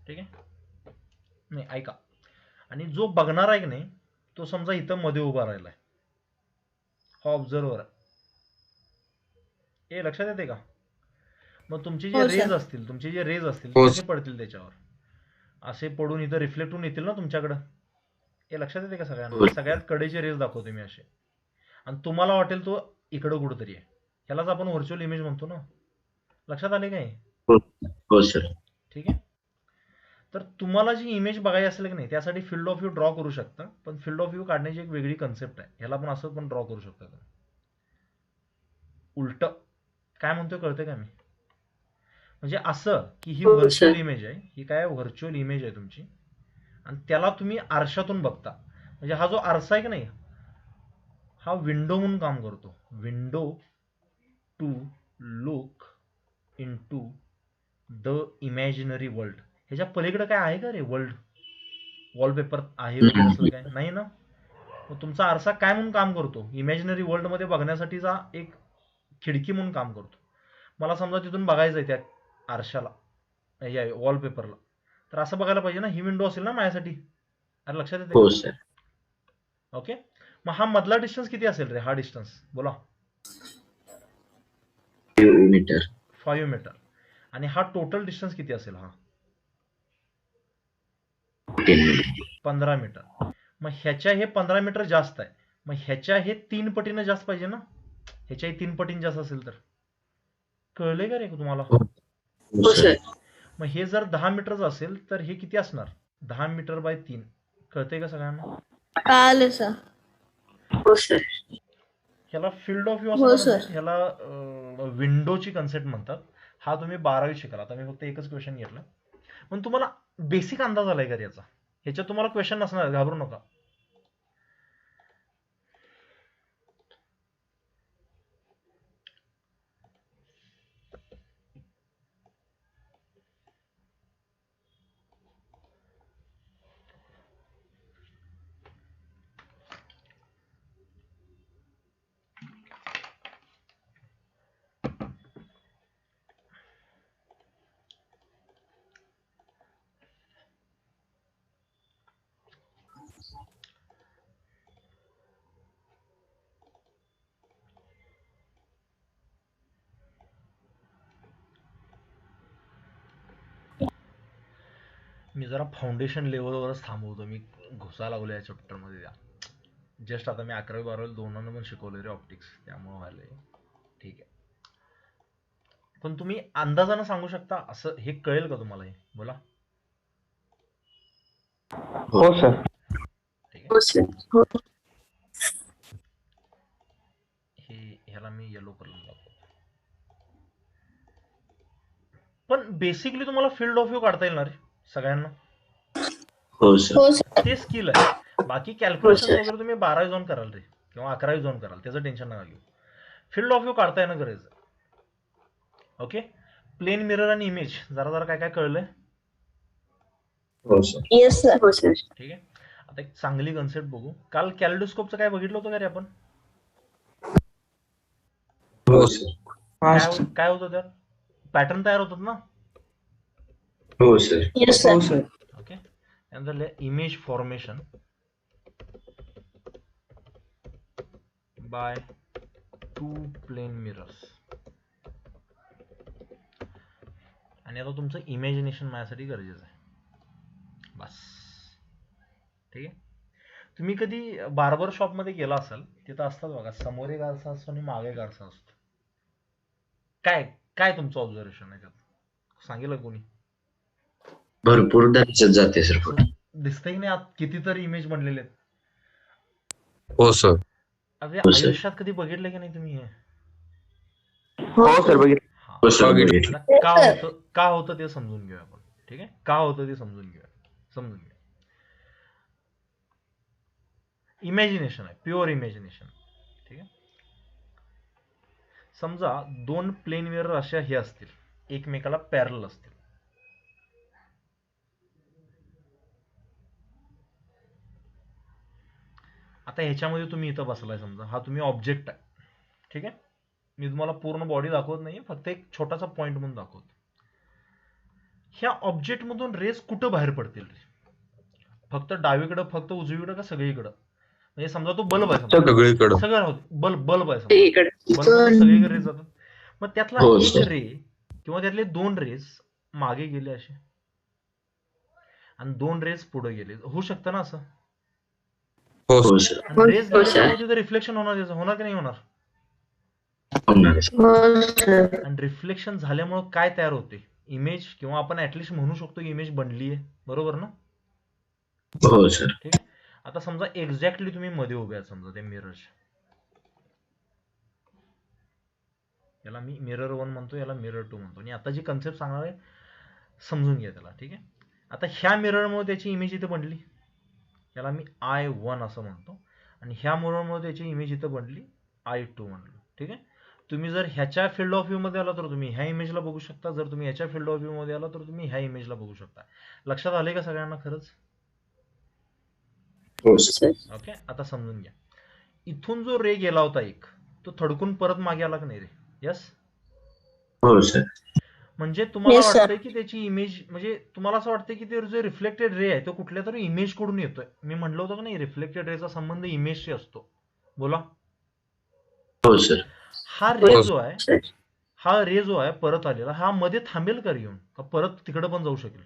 ठीक आहे, नाही ऐका, आणि जो बघणार आहे की नाही तो समजा इथं मध्ये उभा राहिलाय, हा ऑब्झर्वर आहे, हे लक्षात येते का? मग तुमचे जे
हो
रेज
सर.
असतील, तुमचे जे रेज असतील
हो
ते कसे पडतील त्याच्यावर, असे पडून इथं रिफ्लेक्ट होऊन येतील ना तुमच्याकडं, हे लक्षात येते का सगळ्यांना?
हो.
सगळ्यात कडेचे रेज दाखवते मी असे, आणि तुम्हाला वाटेल तो इकडं कुठंतरी आहे, ह्यालाच आपण व्हर्च्युअल इमेज म्हणतो ना. लक्षात आले काय?
हो सर.
ठीक आहे, तर तुम्हाला जी इमेज बघायची असेल की नाही त्यासाठी फील्ड ऑफ व्ह्यू ड्रॉ करू शकता, पण फील्ड ऑफ व्ह्यू काढण्याची एक वेगळी कन्सेप्ट आहे, ह्याला पण असं पण ड्रॉ करू शकता तुम्ही. उलट काय म्हणतोय कळतंय का मी? म्हणजे असं की ही
हो,
व्हर्च्युअल
सर.
इमेज आहे, ही काय व्हर्च्युअल इमेज आहे तुमची, आणि त्याला तुम्ही आरशातून बघता, म्हणजे हा जो आरसा आहे की नाही हा विंडो म्हणून काम करतो, window to look in to the imaginary world. ह्याच्या पलीकडे काय आहे का रे वर्ल्ड, वॉलपेपर आहे वगैरे असलं काय नाही ना. मग तुमचा आरसा काय म्हणून काम करतो, इमॅजिनरी वर्ल्ड मध्ये बघण्यासाठीचा एक खिडकी म्हणून काम करतो. मला समजा तिथून बघायचं आहे त्या आरशाला, या वॉलपेपरला, तर असं बघायला पाहिजे ना, ही विंडो असेल ना माझ्यासाठी. अरे लक्षात येते?
हो सर.
ओके, मग हा मधला डिस्टन्स किती असेल रे, हा डिस्टन्स बोला.
5 मीटर.
5 मीटर. आणि हा टोटल डिस्टन्स किती असेल, हा
10 मीटर.
15 मीटर. मग ह्याच्या हे 15 मीटर जास्त आहे, मग ह्याच्या हे 3 पटीनं जास्त पाहिजे ना, ह्याच्याही 3 पटीनं जास्त असेल तर. कळले का रे तुम्हाला?
हो सर.
मग हे जर 10 मीटरचं असेल तर हे किती असणार, 10 मीटर बाय 3. कळतंय का सगळ्यांना?
कळालं सर.
हो सर.
ह्याला फील्ड ऑफ व्ह्यू
हो
असं
सर.
म्हणतात, ह्याला विंडोची कन्सेप्ट म्हणतात. हा तुम्ही 12वी शिकाल, आता मी फक्त एकच क्वेश्चन घेतलं, पण तुम्हाला बेसिक अंदाज आलाय का रे याचा? ह्याच्यात तुम्हाला क्वेश्चन नसणार, घाबरू नका. मी जरा फाउंडेशन लेवलवरच थांबवतो, मी घुसा लागलो या चॅप्टरमध्ये. द्या जस्ट आता मी 11वी 12वी दोनांना पण शिकवले रे ऑप्टिक्स, त्यामुळे व्हायलंय. ठीक आहे, पण तुम्ही अंदाजानं सांगू शकता असं हे कळेल का तुम्हाला, हे बोला.
हो सर.
ठीक आहे,
हो सर. हो.
हे ह्याला मी येलो कलर दाखवतो. पण बेसिकली तुम्हाला फील्ड ऑफ व्ह्यू काढता येईल ना रे सगळ्यांना?
हो सर.
हो सर.
ते स्किल आहे. बाकी कॅल्क्युलेशन वगैरे तुम्ही 12वी जाऊन कराल रे, किंवा 11वी जाऊन कराल, त्याचं टेन्शन नका घेऊ. फील्ड ऑफ व्ह्यू काढता येणं गरजेचं. ओके, प्लेन मिरर आणि इमेज जरा जरा काय काय कळलंय?
हो सर.
Yes sir. हो सर.
ठीक आहे, आता एक चांगली कन्सेप्ट बघू. काल कॅलिडोस्कोपचं काय बघितलं होतं का रे आपण?
हो सर.
हा
काय काय होतं त्यात, पॅटर्न तयार होतात ना?
हो सर.
येस
हो
सर.
सर.
ओके, त्यानंतर image formation by 2 plane mirrors. आणि आता तुमचं इमॅजिनेशन माझ्यासाठी गरजेचं आहे, बस. ठीक आहे, तुम्ही कधी बार्बर शॉपमध्ये गेला असाल, तिथं असतात बघा, समोर एक आरसा असतो आणि मागे एक आरसा असतो. काय काय तुमचं ऑब्झर्वेशन आहे त्यात, सांगेल का कोणी?
भरपूर दिसत जाते सर फोटो.
दिसतंय की नाही आत कितीतरी इमेज बनलेले आहेत?
हो सर.
अरे
हो, सर.
आयुष्यात कधी बघितलं की नाही तुम्ही हे?
हो सर बघितलं.
हा,
हो सर.
बघितलं.
बघितलं.
आता का होतं ते समजून घेऊया आपण. ठीक आहे, का होतं ते समजून घेऊया. इमॅजिनेशन आहे, प्युअर इमॅजिनेशन. ठीक आहे, समजा 2 प्लेन मिरर अशा हे असतील, एकमेकाला पॅरल असतील. आता ह्याच्यामध्ये तुम्ही इथं बसलाय समजा, हा तुम्ही ऑब्जेक्ट आहे, ठीक आहे. मी तुम्हाला पूर्ण बॉडी दाखवत नाहीये, फक्त एक छोटासा पॉईंट म्हणून दाखवतो. ह्या ऑब्जेक्ट मधून रेस कुठं बाहेर पडतील रे? फक्त डावीकडं, फक्त उजवीकडं, का सगळीकडं? म्हणजे समजा तो बल्ब आहे,
सगळीकडं.
सगळं राहू दे, बल्ब आहे समजा,
सगळीकडे.
बल्ब मधून सगळीकडे रेस जातात. मग त्यातला
हो,
एक
सर.
रे किंवा त्यातले 2 रेस मागे गेले असे, आणि 2 रेस पुढे गेले, होऊ शकतं ना असं?
हो
हो
सर.
सर.
आणि रेस
हो,
गेले
सर.
त्यामुळे तिथं रिफ्लेक्शन होणार, त्याचं होणार की नाही होणार?
होणार.
हो सर.
आणि रिफ्लेक्शन झाल्यामुळे काय तयार होते? इमेज, किंवा आपण ऍटलिस्ट म्हणू शकतो की इमेज बनली आहे, बरोबर ना?
हो सर.
ठीक आहे. आता समजा एक्झॅक्टली तुम्ही मध्ये उभे आहात समजा त्या मिररच्या, याला मी मिरर 1 म्हणतो, याला मिरर 2 म्हणतो, आणि आता जी कन्सेप्ट सांगणार आहे समजून घ्या त्याला, ठीक आहे. आता ह्या मिररमुळे त्याची इमेज इथं बनली, याला मी I1 असं म्हणतो, आणि ह्या मिररमुळे त्याची इमेज इथं बनली, I2 म्हणलो, ठीक आहे. तुम्ही जर ह्याच्या फील्ड ऑफ व्ह्यू मध्ये आला तर तुम्ही ह्या इमेजला बघू शकता, जर तुम्ही ह्याच्या फील्ड ऑफ व्ह्यू मध्ये आला तर तुम्ही ह्या इमेजला बघू शकता. लक्षात आले का सगळ्यांना खरंच?
हो सर.
ओके. आता समजून घ्या, इथून जो रे गेला होता एक, तो थडकून परत मागे आला का नाही रे? यस.
हो सर.
म्हणजे तुम्हाला
Yes, sir.
वाटतंय की त्याची इमेज, म्हणजे तुम्हाला असं वाटतंय की ते जो रिफ्लेक्टेड रे आहे तो कुठल्या तरी इमेज कडून येतोय. मी म्हटलं होतं की नाही, रिफ्लेक्टेड रेचा संबंध इमेजशी असतो. बोला.
हो सर.
हा रे
हो.
जो आहे,
सर.
हा रे जो आहे परत आलेला, हा मध्ये थांबेल का रे येऊन, का परत तिकडे पण जाऊ शकेल?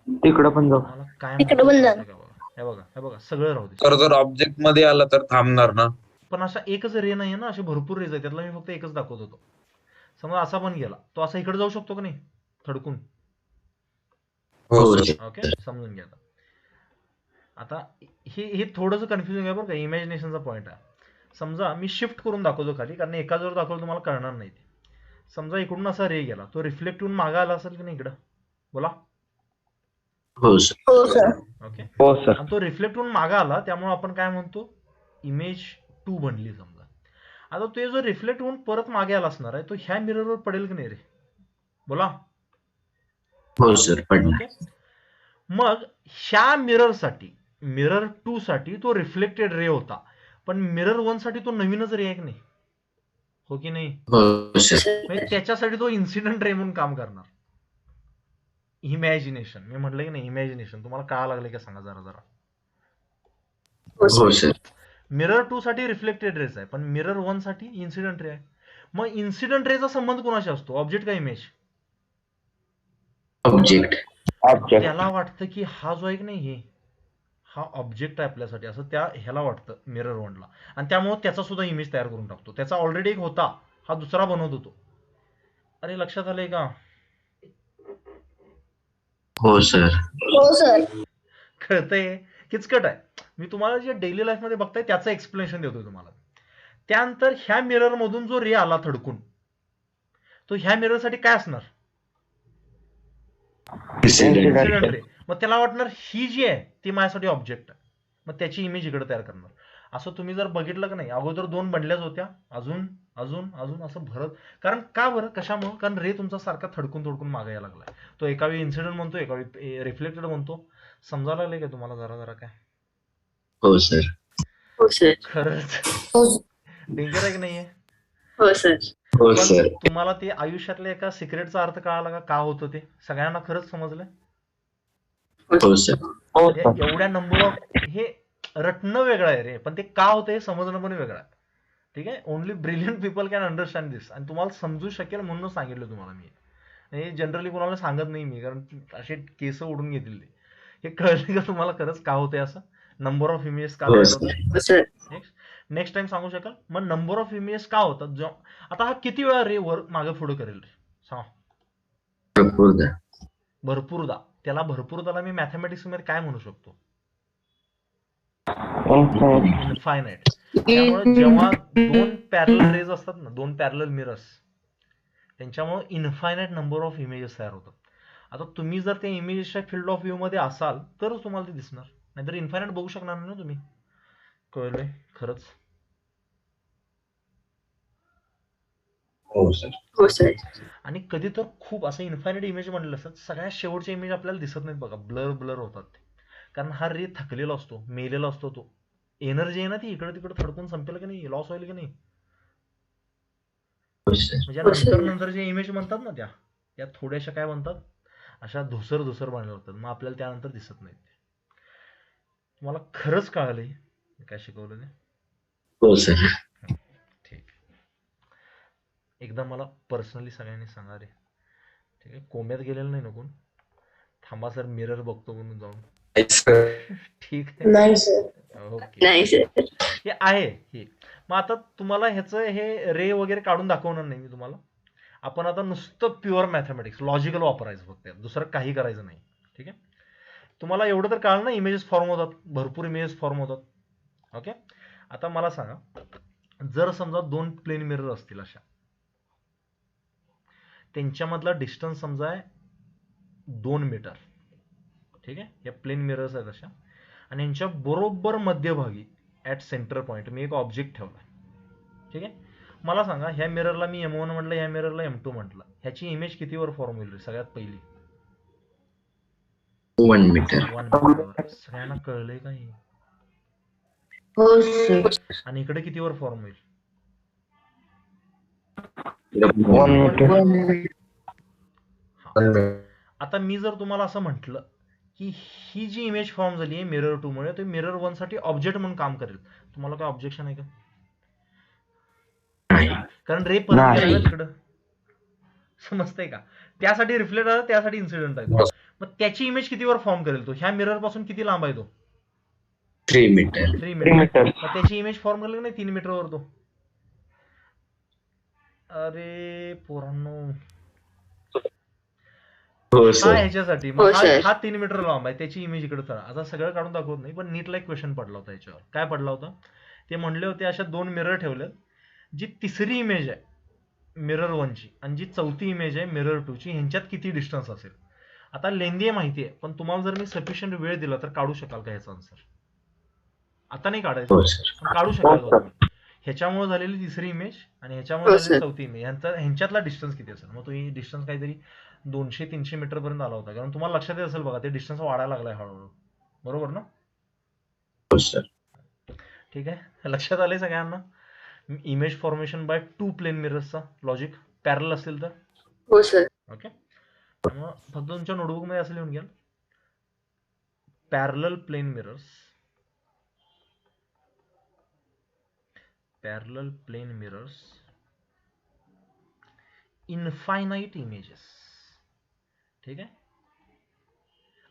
तिकडं पण जाऊ.
मला काय
तिकडं पण
म्हणायचं
जाणार.
का बघा, हे बघा, हे बघा, सगळं राहू दे.
तर जर ऑब्जेक्ट मध्ये आला तर थांबणार ना.
पण असा एकच रे नाही ना, असे भरपूर रेज आहे, त्यातला मी फक्त एकच दाखवत होतो. समजा असा पण गेला, तो असा इकडे जाऊ शकतो का नाही थडकून?
हो
हो
सर.
सर.
ओके, समजून घ्या. आता हे थोडंसं कन्फ्युजिंग आहे बरं का, इमॅजिनेशनचा पॉईंट आहे. समजा मी शिफ्ट करून दाखवतो खाली, कारण एका जर दाखवलं तुम्हाला कळणार नाही ते. समजा इकडून असा रे गेला, तो रिफ्लेक्ट होऊन मागा आला असेल की नाही इकडं? बोला.
हो सर.
हो सर.
ओके.
हो सर.
आणि तो रिफ्लेक्ट होऊन मागा आला, त्यामुळे आपण काय म्हणतो, इमेज 2 बनली समजा. आता तो जो रिफ्लेक्ट होऊन परत मागे आला असणार आहे, तो ह्या मिररवर पडेल की नाही रे? बोला.
हो सर. पडणार.
ओके. मग ह्या मिररसाठी, मिरर 2 साठी तो रिफ्लेक्टेड रे होता, पण मिरर 1 साठी तो नवीनच रे आहे की नाही? हो की नाही?
हो सर.
म्हणजे त्याच्यासाठी तो इन्सिडेंट रे म्हणून काम करणार. इमॅजिनेशन, मी म्हटलं की नाही, इमॅजिनेशन तुम्हाला काय लागले का सांगा जरा जरा.
हो सर.
मिरर 2 साठी रिफ्लेक्टेड रेस आहे, पण मिरर 1 साठी इन्सिडेंट रे आहे. मग इन्सिडेंट रेचा संबंध कोणाशी असतो, ऑब्जेक्ट का इमेज?
ऑब्जेक्ट.
ऑब्जेक्ट.
त्याला वाटतं की हा जो आहे की नाही, हा ऑब्जेक्ट आहे आपल्यासाठी, असं त्या ह्याला वाटतं मिरर 1 ला, आणि त्यामुळे त्याचा सुद्धा इमेज तयार करून टाकतो. त्याचा ऑलरेडी एक होता, हा दुसरा बनवत होतो. अरे लक्षात आलंय का?
हो सर.
हो सर.
कळतंय? किचकट आहे. मी तुम्हाला जे डेली लाईफ मध्ये बघताय त्याचं एक्सप्लेनेशन देतोय तुम्हाला. त्यानंतर ह्या मिरर मधून जो रे आला थडकून, तो ह्या मिरर साठी काय असणार? Incident ray. मग त्याला वाटणार ही जी आहे ती माझ्यासाठी ऑब्जेक्ट आहे, मग त्याची इमेज इकडे तयार करणार. असं तुम्ही जर बघितलं का नाही, अगोदर 2 बनल्याच होत्या, अजून अजून अजून असं भरत. कारण का बरं, कशामुळे? कारण रे तुमचा सारखा थडकून थडकून मागे यायला लागलाय. तो एका वेळी इन्सिडेंट म्हणतो, एका वेळी रिफ्लेक्टेड म्हणतो. समजायला लागले का तुम्हाला जरा जरा काय?
हो सर.
हो सर.
खरंच
हो.
डेंजर आहे की नाहीये?
हो सर.
हो
पण
सर.
तुम्हाला ते आयुष्यातल्या एका सिक्रेटचा अर्थ कळाला का होतं ते? सगळ्यांना खरंच समजलं?
हो सर.
हो
म्हणजे
सर.
एवढ्या नंबर ऑफ, हे रटणं वेगळं आहे रे, पण ते का होतं हे समजणं पण वेगळं आहे. ठीक आहे. Only brilliant people can understand this, आणि तुम्हाला समजू शकेल म्हणून सांगितलं तुम्हाला मी. हे जनरली कोणाला सांगत नाही मी, कारण असे केस उडून घेतील ते. हे कळले का तुम्हाला खरंच का होतंय असं? नंबर ऑफ इमेजेस का
हो
तयार
सर.
होतात?
हो सर.
नेक्स्ट टाइम सांगू शकाल? मग नंबर ऑफ इमेजेस का होतात? आता हा किती वेळा रे वर मागे पुढे करेल रे? सांगा.
भरपूरदा.
भरपूरदा. त्याला भरपूरदाला मी मॅथमॅटिक्स मध्ये काय म्हणू शकतो? इनफायनाइट. त्यामुळे जेव्हा 2 पॅरलल रेज असतात ना, 2 पॅरलल मिरर्स, त्यांच्यामुळे इनफायनाइट नंबर ऑफ इमेजेस तयार होतात. आता तुम्ही जर त्या इमेजेसच्या फील्ड ऑफ व्ह्यू मध्ये असाल तरच तुम्हाला ते दिसणार, नाहीतर इनफायनाइट बघू शकणार नाही ना तुम्ही. कळलंय खरंच?
हो सर.
हो सर.
आणि कधी तर खूप असं इन्फायनाइट इमेज म्हणलं असतात, सगळ्यात शेवटचे इमेज आपल्याला दिसत नाहीत बघा, ब्लर ब्लर होतात ते. कारण हा रे थकलेला असतो, मेलेला असतो, तो एनर्जी आहे ना ती इकडे तिकडे थडकून संपेल की नाही, लॉस होईल की नाही.
हो सर.
म्हणजे
हो सर.
नंतर जे इमेज म्हणतात ना त्या थोड्याशा काय म्हणतात, अशा धुसर धुसर बनल्या होतात, मग आपल्याला त्यानंतर दिसत नाहीत. तुम्हाला खरंच कळालंय मी काय शिकवलं ते?
हो सर.
ठीक. एकदा मला पर्सनली सगळ्यांनी सांगा रे. ठीक आहे, कोम्यात गेलेलं नाही नको. थांबा सर, मिरर बघतो म्हणून जाऊन. ठीक आहे.
नाही सर.
ओके.
नाही सर.
हे आहे हे. मग आता तुम्हाला ह्याचं हे रे वगैरे काढून दाखवणार नाही मी तुम्हाला. आपण आता नुसतं प्युअर मॅथमॅटिक्स लॉजिकल वापरायचं फक्त, दुसरं काही करायचं नाही. ठीक आहे. तुम्हाला एवढं तर कळलं ना, इमेजेस फॉर्म होतात, भरपूर इमेजेस फॉर्म होतात. ओके. आता मला सांगा, जर समजा 2 प्लेन मिरर असतील अशा, त्यांच्यामधला डिस्टन्स समजा आहे 2 मीटर. ठीक आहे. या प्लेन मिरर्स आहेत अशा, आणि यांच्या बरोबर मध्यभागी ॲट सेंटर पॉईंट मी एक ऑब्जेक्ट ठेवला. ठीक आहे. मला सांगा, ह्या मिररला मी M1 म्हटलं, ह्या मिररला M2 म्हटलं, ह्याची इमेज कितीवर फॉर्म होईल रे सगळ्यात पहिली?
1 मीटर.
1 मीटरवर. सगळ्यांना कळलंय का हे?
हो सर.
आणि इकडे कितीवर फॉर्म होईल?
1 मीटर.
हा. आता मी जर तुम्हाला असं म्हटलं की ही जी इमेज फॉर्म झाली आहे मिरर 2 मुळे, ते मिरर 1 साठी ऑब्जेक्ट म्हणून काम करेल, तुम्हाला काय ऑब्जेक्शन आहे का? कारण रे परत
नाही.
गेला ना तिकडं, समजतंय का? त्यासाठी रिफ्लेक्ट आहे, त्यासाठी इन्सिडेंट आहे तो. मग त्याची इमेज कितीवर फॉर्म करेल तो? ह्या मिरर पासून किती लांब आहे तो?
3 मीटर.
3
3
मीटर.
मीटर.
मग त्याची इमेज फॉर्म करेल की नाही 3 मीटरवर तो? अरे पोरांनो,
हो
हा
सर.
ह्याच्यासाठी.
हो
मग
सर.
हा 3 मीटर लांब आहे, त्याची इमेज इकडे चला. आता सगळं काढून दाखवत नाही, पण नीटला एक क्वेश्चन पडला होता याच्यावर. काय पडला होता? ते म्हणले होते अशा 2 मिरर ठेवलेत, जी तिसरी इमेज आहे मिरर 1 ची आणि जी चौथी इमेज आहे मिरर 2 ची, ह्यांच्यात किती डिस्टन्स असेल? आता लेंदी आहे माहिती आहे, पण तुम्हाला जर मी सफिशियंट वेळ दिला तर काढू शकाल का ह्याचा आन्सर? आता नाही काढायचं,
हो सर.
पण काढू शकाल का तुम्ही? ह्याच्यामुळे झालेली तिसरी इमेज आणि ह्याच्यामुळे
हो
झालेली
सर.
चौथी इमेज, ह्यांच्यातला डिस्टन्स किती असेल? मग तुम्ही डिस्टन्स काहीतरी 200-300 मीटर पर्यंत आला होता, कारण तुम्हाला लक्षात येत असेल बघा, ते डिस्टन्स वाढायला लागलाय हळूहळू, बरोबर ना?
हो सर.
ठीक आहे. लक्षात आलंय सगळ्यांना इमेज फॉर्मेशन बाय 2 प्लेन मिरर्सचा लॉजिक? पॅरल असेल तर.
हो सर.
ओके. मग फक्त तुमच्या नोटबुक मध्ये असं लिहून घ्या, parallel plane mirrors, parallel plane mirrors, infinite images. ठीक आहे.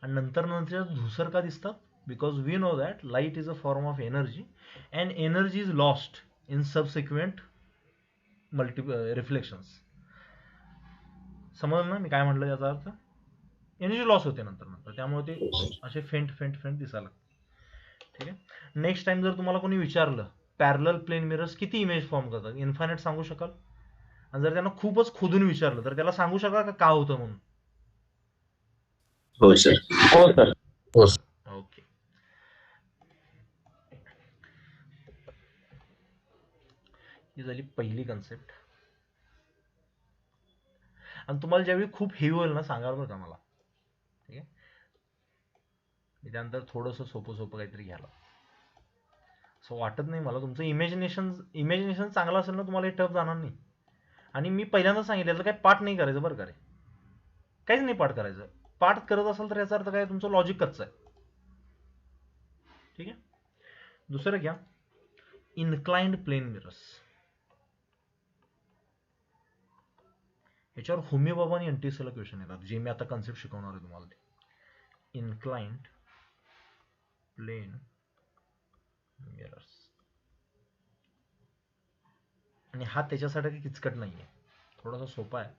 आणि नंतर धुसर का दिसतात? Because we know that light is a form of energy and energy is lost in subsequent reflections. समजलं ना मी काय म्हटलं? याचा अर्थ एनर्जी लॉस होते नंतर, त्यामुळे ते असे फेंट दिसायला लागतात. ठीक आहे. नेक्स्ट टाइम जर तुम्हाला कोणी विचारलं पॅरलल प्लेन मिरर्स किती इमेज फॉर्म करतात, इन्फायनाइट सांगू शकाल? आणि जर त्यांना खूपच खोदून विचारलं तर त्याला सांगू शकाल का होतं म्हणून?
हो सर.
हो सर. हो सर.
ओके. ही झाली पहिली कन्सेप्ट. आणि तुम्हाला ज्यावेळी खूप हेवी होईल ना, सांगा बरं का मला. ठीक आहे. मी त्यानंतर थोडंसं सोपं काहीतरी घ्यायला, असं वाटत नाही मला. तुमचं इमॅजिनेशन चांगलं असेल ना, तुम्हाला हे टफ जाणार नाही. आणि मी पहिल्यांदा सांगितलं काय पाठ नाही करायचं बरं का रे, काहीच नाही पाठ करायचं. पाठ करत असाल तर याचा अर्थ काय, तुमचं लॉजिक कच्चं आहे. ठीक आहे. दुसरं घ्या, इन्क्लाइंड प्लेन मिरर्स. याच्यावर होमी बाबा आणि एनटीएसला क्वेश्चन येतात, जे मी आता कन्सेप्ट शिकवणार आहे तुम्हाला. ते इन्क्लाइंड प्लेन मिरर्स. आणि हा त्याच्यासाठी काही किचकट नाहीये, थोडासा सोपा आहे.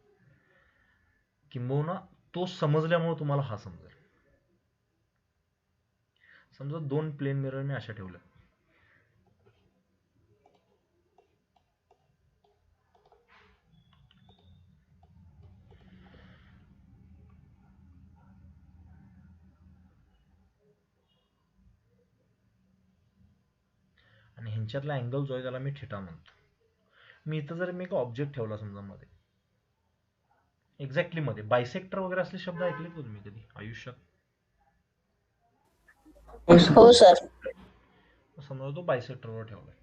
किंबहुना तो समजल्यामुळे तुम्हाला हा समजेल. समजा 2 प्लेन मिरर मी अशा ठेवल्या, आणि ह्यांच्यातला अँगल जो आहे त्याला मी थिटा म्हणतो. मी इथं जर मी एक ऑब्जेक्ट ठेवला समजा मध्ये, एक्झॅक्टली मध्ये, बायसेक्टर वगैरे असले शब्द ऐकले का तुम्ही कधी आयुष्यात?
हो सर.
समजा तो बायसेक्टरवर ठेवलाय.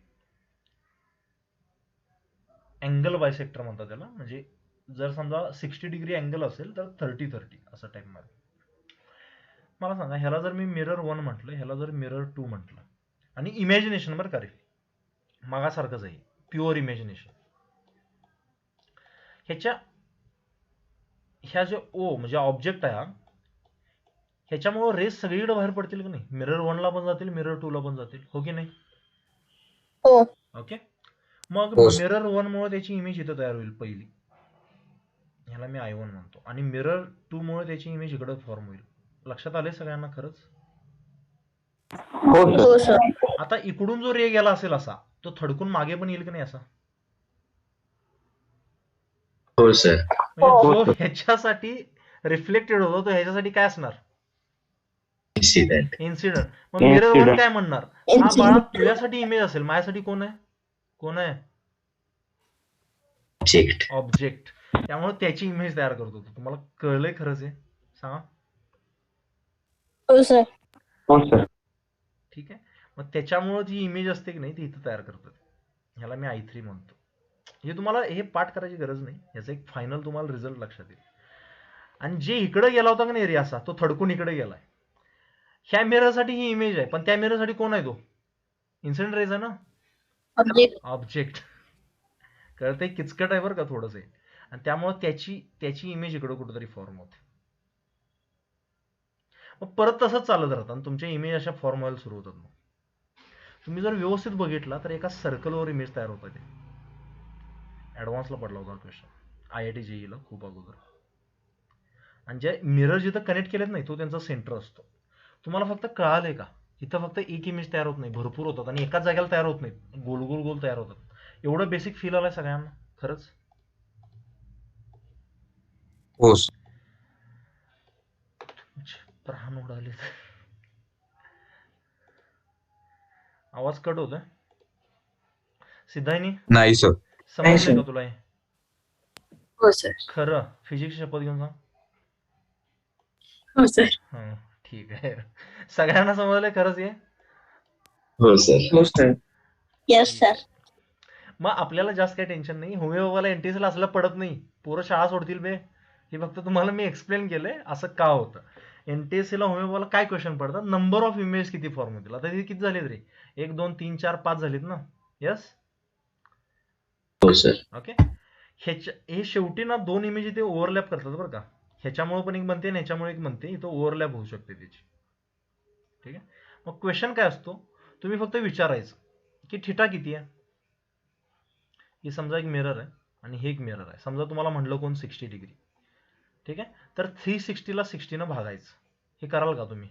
अँगल बायसेक्टर म्हणतात त्याला. म्हणजे जर समजा 60 डिग्री अँगल असेल तर 30-30 असं टाईप मध्ये. मला सांगा, ह्याला जर मी मिरर 1 म्हटलं, ह्याला जर मिरर 2 म्हटलं, आणि इमॅजिनेशन बरं का रे, मागासारखंच आहे, प्युअर इमॅजिनेशन. ह्या जे ओ म्हणजे ऑब्जेक्ट आहे, ह्याच्यामुळे रेस सगळीकडे बाहेर पडतील की नाही? मिरर 1 ला पण जातील, मिरर 2 ला पण जातील, हो की नाही?
हो.
ओके. मग
हो.
मिरर 1 मुळे त्याची इमेज इथं तयार होईल पहिली, ह्याला मी I1 म्हणतो, आणि मिरर 2 मुळे त्याची इमेज इकडे फॉर्म होईल. लक्षात आले सगळ्यांना खरंच?
हो सर.
आता इकडून जो रे गेला असेल असा, तो थडकून मागे पण येईल की नाही असा?
हो सर.
म्हणजे जो ह्याच्यासाठी रिफ्लेक्टेड होतो तो ह्याच्यासाठी काय असणार?
इन्सिडेंट.
इन्सिडेंट. मग मिरर 1 काय म्हणणार? हा बाळा तुझ्यासाठी इमेज असेल, माझ्यासाठी कोण आहे? कोण आहे?
ऑब्जेक्ट.
ऑब्जेक्ट. त्यामुळे त्याची इमेज तयार करतो. तुम्हाला कळलंय खरंच आहे? सांगा.
हो सर.
हो सर.
ठीक आहे. मग त्याच्यामुळे जी इमेज असते की नाही ती इथं तयार करतात. ह्याला मी I3 म्हणतो. हे तुम्हाला हे पाठ करायची गरज नाही, याचा एक फायनल तुम्हाला रिझल्ट लक्षात येईल. आणि जे इकडे गेला होता की नाही रे असा, तो थडकून इकडे गेलाय. ह्या मिररसाठी ही इमेज आहे, पण त्या मिररसाठी कोण आहे तो? इन्सिडेंट रेज आहे ना? ऑब्जेक्ट. कळतंय? किचकट आहे बरं का थोडंस. आणि त्यामुळे त्याची इमेज इकडे कुठेतरी फॉर्म होते. मग परत तसंच चालत राहतं आणि तुमच्या इमेज अशा फॉर्म व्हायला सुरू होतात. मग तुम्ही जर व्यवस्थित बघितला तर एका सर्कलवर इमेज तयार होतात. ते ऍडव्हान्सला पडला होता क्वेश्चन, IIT JEE ला खूप अगोदर. आणि जे मिरर जिथं कनेक्ट केलेत नाही तो त्यांचा सेंटर असतो. तुम्हाला फक्त कळालंय का? इथं फक्त एक इमेज तयार होत नाही, भरपूर होतात आणि एकाच जागेला तयार होत नाहीत, गोल गोल गोल तयार होतात. एवढं बेसिक फील आलंय सगळ्यांना खरंच?
हो.
प्राण उडाले. आवाज कट होतोय सिद्धाईनी?
नाही सर.
समजलंय का तुला हे?
हो सर.
खरं फिजिक्स शपथ घेऊन सांग.
हो सर.
हं, ठीक आहे. सगळ्यांना समजलंय खरंच हे?
हो सर.
हो सर.
Yes sir.
मग आपल्याला जास्त काही टेन्शन नाही. होमिओला NTSला असलं पडत नाही, पोरं शाळा सोडतील बे. हे फक्त तुम्हाला मी एक्सप्लेन केलंय असं का होतं. NTSला होमिओला काय क्वेश्चन पडतात? नंबर ऑफ इमेज किती फॉर्म होतील. आता हे किती झालेत रे? 1 2 3 4 5 झालेत ना? यस.
हो सर.
ओके. हे शेवटी ना 2 इमेज इथे ओव्हरलॅप करतात बरं का. ह्याच्यामुळे पण एक बनते आणि ह्याच्यामुळे एक बनते, इथं ओव्हरलॅप होऊ शकते त्याची. ठीक आहे. मग क्वेश्चन काय असतो? तुम्ही फक्त विचारायचं की थिटा किती आहे. ही समजा एक मिरर आहे आणि हे एक मिरर आहे. समजा तुम्हाला म्हटलं कोण 60 डिग्री. ठीक आहे. तर 360 ला 60 न भागायचं. हे कराल का तुम्ही?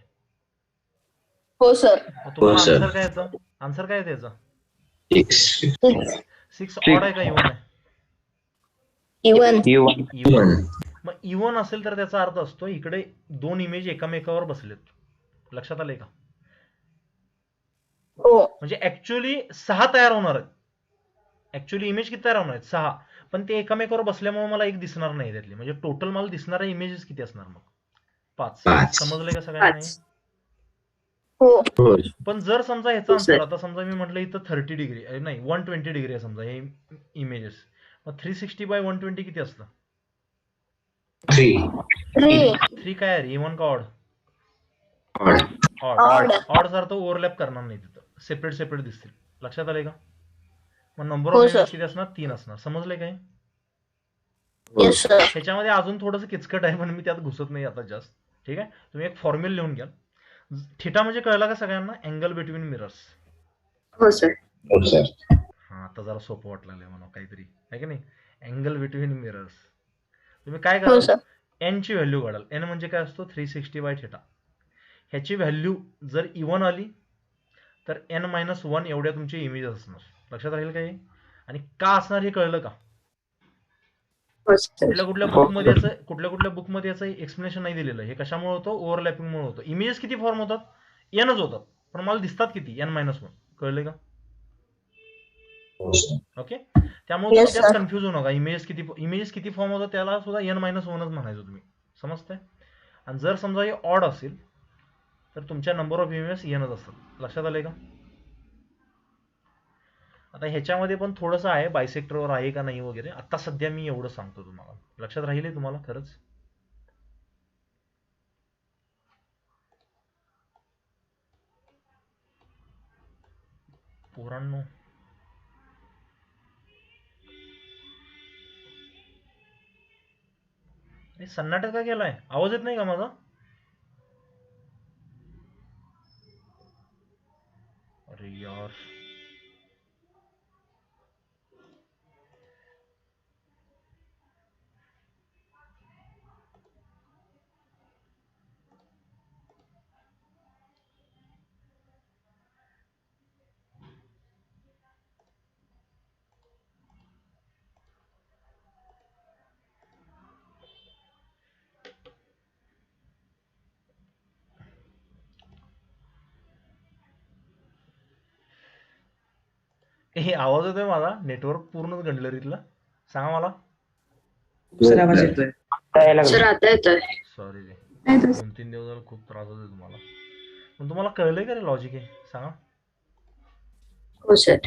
हो सर.
तुम्हाला
हो, सर.
आन्सर काय येतं? आन्सर काय येतं याचा? 6 ऑड आहे का इव्हन आहे?
इवन.
इव्हन. मग इव्हन असेल तर त्याचा अर्थ असतो इकडे 2 इमेज एकामेकावर बसलेत. लक्षात आलंय का?
हो.
म्हणजे ऍक्च्युअली 6 तयार होणार आहेत. ऍक्च्युअली इमेज किती तयार होणार आहेत? 6. पण ते एकामेकावर बसल्यामुळे मला एक दिसणार नाही त्यातली. म्हणजे टोटल मला दिसणाऱ्या इमेजेस किती असणार मग? 5.
5.
समजलंय का सगळ्यांना?
5.
हो.
हो.
पण जर समजा ह्याचा
हो, सर.
आन्सर, आता समजा मी म्हटलं इथं 30 डिग्री नाही 120 डिग्री आहे समजा हे इमेजेस, मग 360/120 किती असतं?
3.
3 काय आहे? इव्हन का ऑड?
ऑड.
ऑड.
ऑडचा अर्थ ओव्हरलॅप करणार नाही, तिथं सेपरेट सेपरेट दिसतील. लक्षात आलंय का? मग नंबर
हो,
ऑफ
सर.
इमेज किती असणार? 3 असणार. समजलंय काय?
Yes sir.
ह्याच्यामध्ये अजून थोडंसं किचकट आहे पण मी त्यात घुसत नाही आता जास्त. ठीक आहे. तुम्ही एक फॉर्म्युला लिहून घ्या. थिटा म्हणजे कळला का सगळ्यांना? Angle between mirrors.
हो सर.
हो सर.
हा, आता जरा सोपं वाटलं म्हणा काहीतरी, आहे की नाही? Angle between mirrors. तुम्ही काय
हो
कराल?
सर.
n ची व्हॅल्यू काढाल. n म्हणजे काय असतो? 360/θ. ह्याची व्हॅल्यू जर इव्हन आली तर n-1 एवढ्या तुमची इमेज असणार. लक्षात राहील का हे? आणि का असणार हे कळलं का?
हो सर.
कुठल्या बुकमध्ये याचं एक्सप्लेनेशन नाही दिलेलं. हे कशामुळे होतं? ओव्हरलॅपिंगमुळे होतं. इमेजेस किती फॉर्म होतात? nच होतात, पण मला दिसतात किती? n-1. कळले का?
हो सर.
ओके. त्यामुळे तुम्ही
Yes,
त्यात
sir.
कन्फ्युज होऊ नका. इमेजेस किती फॉर्म होतात त्याला सुद्धा n-1च म्हणायचं तुम्ही. समजतंय? आणि जर समजा हे ऑड असेल तर तुमच्या नंबर ऑफ EMFs येणच असतात. लक्षात आलंय का? आता ह्याच्यामध्ये पण थोडंसं आहे, बायसेक्टरवर आहे का नाही वगैरे. आता सध्या मी एवढं सांगतो तुम्हाला. लक्षात राहिले तुम्हाला खरंच? पोरांनो, सन्नाटा का केलाय? आवाज येत नाही का माझा? अरे यार, हे आवाज येतोय माझा? नेटवर्क पूर्ण गंडलरीतला? सांगा मला.
सर आवाज येतोय.
सर आता येतोय.
सॉरी रे, 2-3 दिवस झाले खूप त्रास होतोय तुम्हाला. पण तुम्हाला कळलंय का रे लॉजिक आहे? सांगा.
हो सर.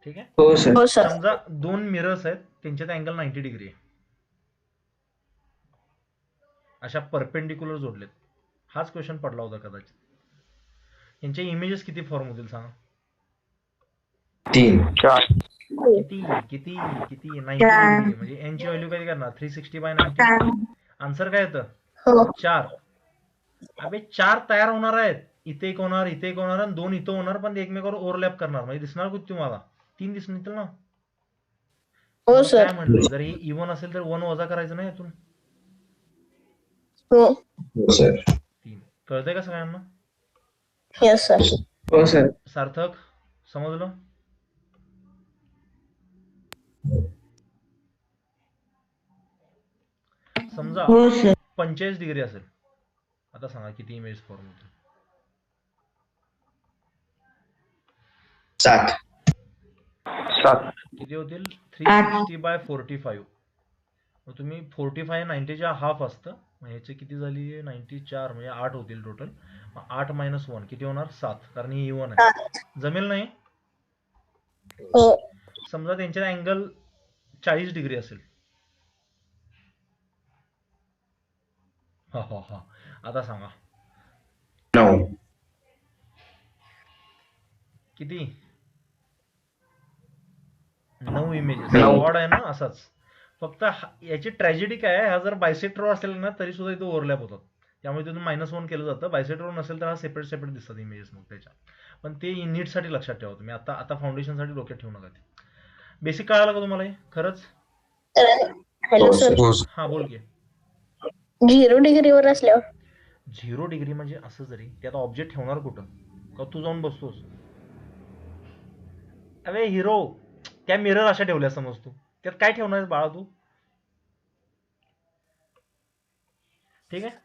ठीक आहे.
हो सर.
हो सर.
समजा 2 मिरर्स आहेत, त्यांच्यात अँगल 90 डिग्री आहे. अशा परपेंडिक्युलर जोडलेत. हाच क्वेश्चन पडला होता कदाचित. यांचे इमेजेस किती फॉर्म होतील सांगा?
3 4
किती किती किती 90 डिग्री म्हणजे n ची व्हॅल्यू काय करणार? 360/90. आन्सर काय येतं?
हो.
4. अबे 4 तयार होणार आहेत. इथे एक होणार, इथे एक होणार आणि 2 इथं होणार, पण ते एकमेकावर ओव्हरलॅप करणार. म्हणजे दिसणार कुठे तुम्हाला? 3 दिसून येतील ना.
हो
मग
सर.
काय म्हटलं, जर हे इव्हन असेल तर 1 वजा करायचं ना यातून.
हो.
हो सर
3. कळतंय का सगळ्यांना?
Yes sir.
हो सर.
सार्थक, समजलं? समजा 45 डिग्री असेल. आता सांगा किती इमेज फॉर्म होतील?
7.
7
किती होतील? 360/45. मग तुम्ही 45 90च्या हाफ असतं. मग ह्याचे किती झाली? 94 म्हणजे 8 होतील टोटल. 8 - 1 किती होणार? 7. कारण ही इव्हन आहे. जमेल नाही?
हो.
समजा त्यांच्या अँगल 40 डिग्री असेल. हा. आता सांगा
9.
किती? 9 इमेजेस.
9.
ऑड आहे ना असाच. फक्त याची ट्रॅजेडी काय आहे, हा जर बायसेक्टर असेल ना तरी सुद्धा इथे ओव्हरलॅप होतात. त्यामुळे तिथून -1 केलं जातं. बायसेक्टर नसेल तर हा सेपरेट दिसतात इमेजेस मग त्याच्या. पण ते नीटसाठी लक्षात ठेवा तुम्ही. आता फाउंडेशनसाठी डोक्यात ठेवू नका ते. बेसिक कळालं का तुम्हाला हे खरंच?
हॅलो
हो
सर.
सर.
हा बोल की.
0 डिग्रीवर असल्यावर
0 डिग्री म्हणजे असं जरी ते आता ऑब्जेक्ट ठेवणार कुठं? का तू जाऊन बसतोस? अरे हिरो, त्या मिरर अशा ठेवल्या समज तू. त्यात काय ठेवणार आहेस बाळा तू? ठीक आहे.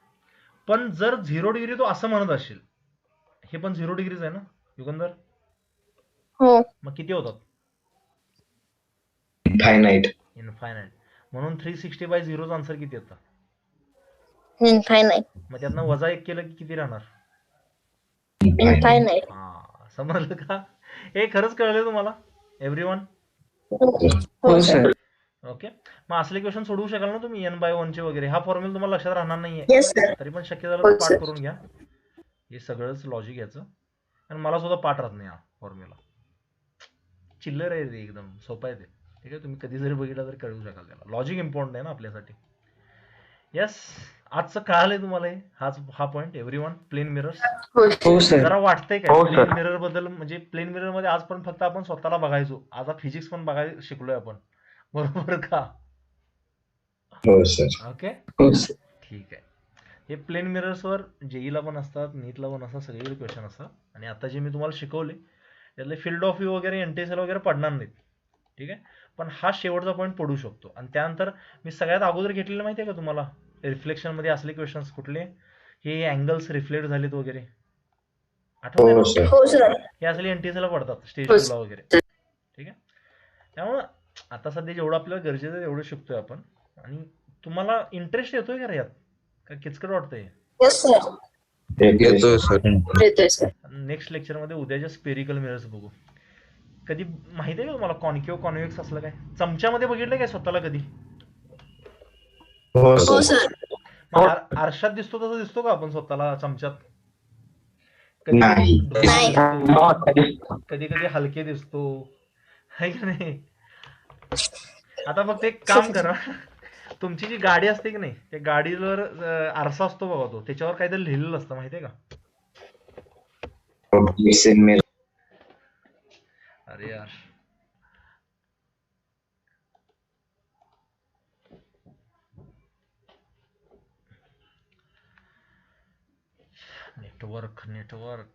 पण जर 0 डिग्री तो असं म्हणत असेल, हे पण 0 डिग्रीच आहे ना युगंधर?
हो.
मग किती होतात?
Infinite.
इनफायनाईट. म्हणून 360/0 आन्सर किती येतं?
इनफायनाईट.
मग त्यातनं वजा 1 केलं की किती राहणार?
इनफायनाईट.
हा, समजलं का? हे खरंच कळलं तुम्हाला एव्हरीवन?
हो सर.
ओके. मग असले क्वेश्चन सोडवू शकाल ना तुम्ही n/1 चे वगैरे? हा फॉर्म्युला तुम्हाला लक्षात राहणार नाहीये.
Yes sir.
तरी पण शक्य झालं
हो,
तर पाठ
सर.
करून घ्या. हे सगळंच लॉजिक याचं. आणि मला सुद्धा पाठ राहत नाही हा फॉर्म्युला. चिल्लर आहे ते, एकदम सोपं आहे ते. ठीक आहे. तुम्ही कधी जरी बघितलं तरी कळू शकाल त्याला. लॉजिक इम्पॉर्टंट आहे ना आपल्यासाठी. येस. आजचं कळालंय तुम्हाला हे? हा पॉईंट एव्हरीवन. Plane mirrors.
हो सर.
जरा वाटतंय काय
हो,
प्लेन
सर.
मिरर बद्दल? म्हणजे प्लेन मिरर मध्ये आजपर्यंत फक्त आपण स्वतःला बघायचो. आता फिजिक्स पण बघायला शिकलोय आपण. बरोबर का?
हो सर.
ओके.
हो सर.
ठीक आहे. हे प्लेन मिरर्सवर जेईला पण असतात, नीटला पण असतात, सगळीकडे क्वेश्चन असतात. आणि आता जे मी तुम्हाला शिकवले त्यातले फील्ड ऑफ व्ह्यू वगैरे एनटीएसएल वगैरे पडणार नाहीत. ठीक आहे. पण हा शेवटचा पॉईंट पडू शकतो. आणि त्यानंतर मी सगळ्यात अगोदर घेतलेलं माहिती आहे का तुम्हाला? रिफ्लेक्शन मध्ये असले क्वेश्चन्स कुठले? हे अँगल्स रिफ्लेक्ट झालेत वगैरे. आठवतंय
हो
ना?
सर.
हो सर.
हे असले एनटीएसएल पडतात स्टेज
हो,
2 ला वगैरे. ठीक आहे. त्यामुळं आता सध्या जेवढं आपल्याला गरजेचं आहे तेवढं शिकतोय आपण. आणि तुम्हाला इंटरेस्ट येतोय का रे यात? का किचकट वाटतंय?
Yes sir.
येतोय सर.
येतोय सर.
नेक्स्ट लेक्चरमध्ये उद्याच्या स्पेरिकल मिरर्स बघू. कधी माहिती आहे का तुम्हाला कॉन्केव कॉन्व्हेक्स असलं काय? चमच्यामध्ये बघितलं काय स्वतःला कधी?
हो
हो
सर.
सर.
मग आरशात दिसतो तसं दिसतो का आपण स्वतःला चमच्यात? कधी
नाही.
दिसतो, कधी कधी हलके दिसतो, है की नाही? आता फक्त एक काम करा, तुमची जी गाडी असते की नाही, त्या गाडीवर आरसा असतो बघा, तो त्याच्यावर काहीतरी लिहिलेलं असतं माहितीये का? अरे यार, नेटवर्क नेटवर्क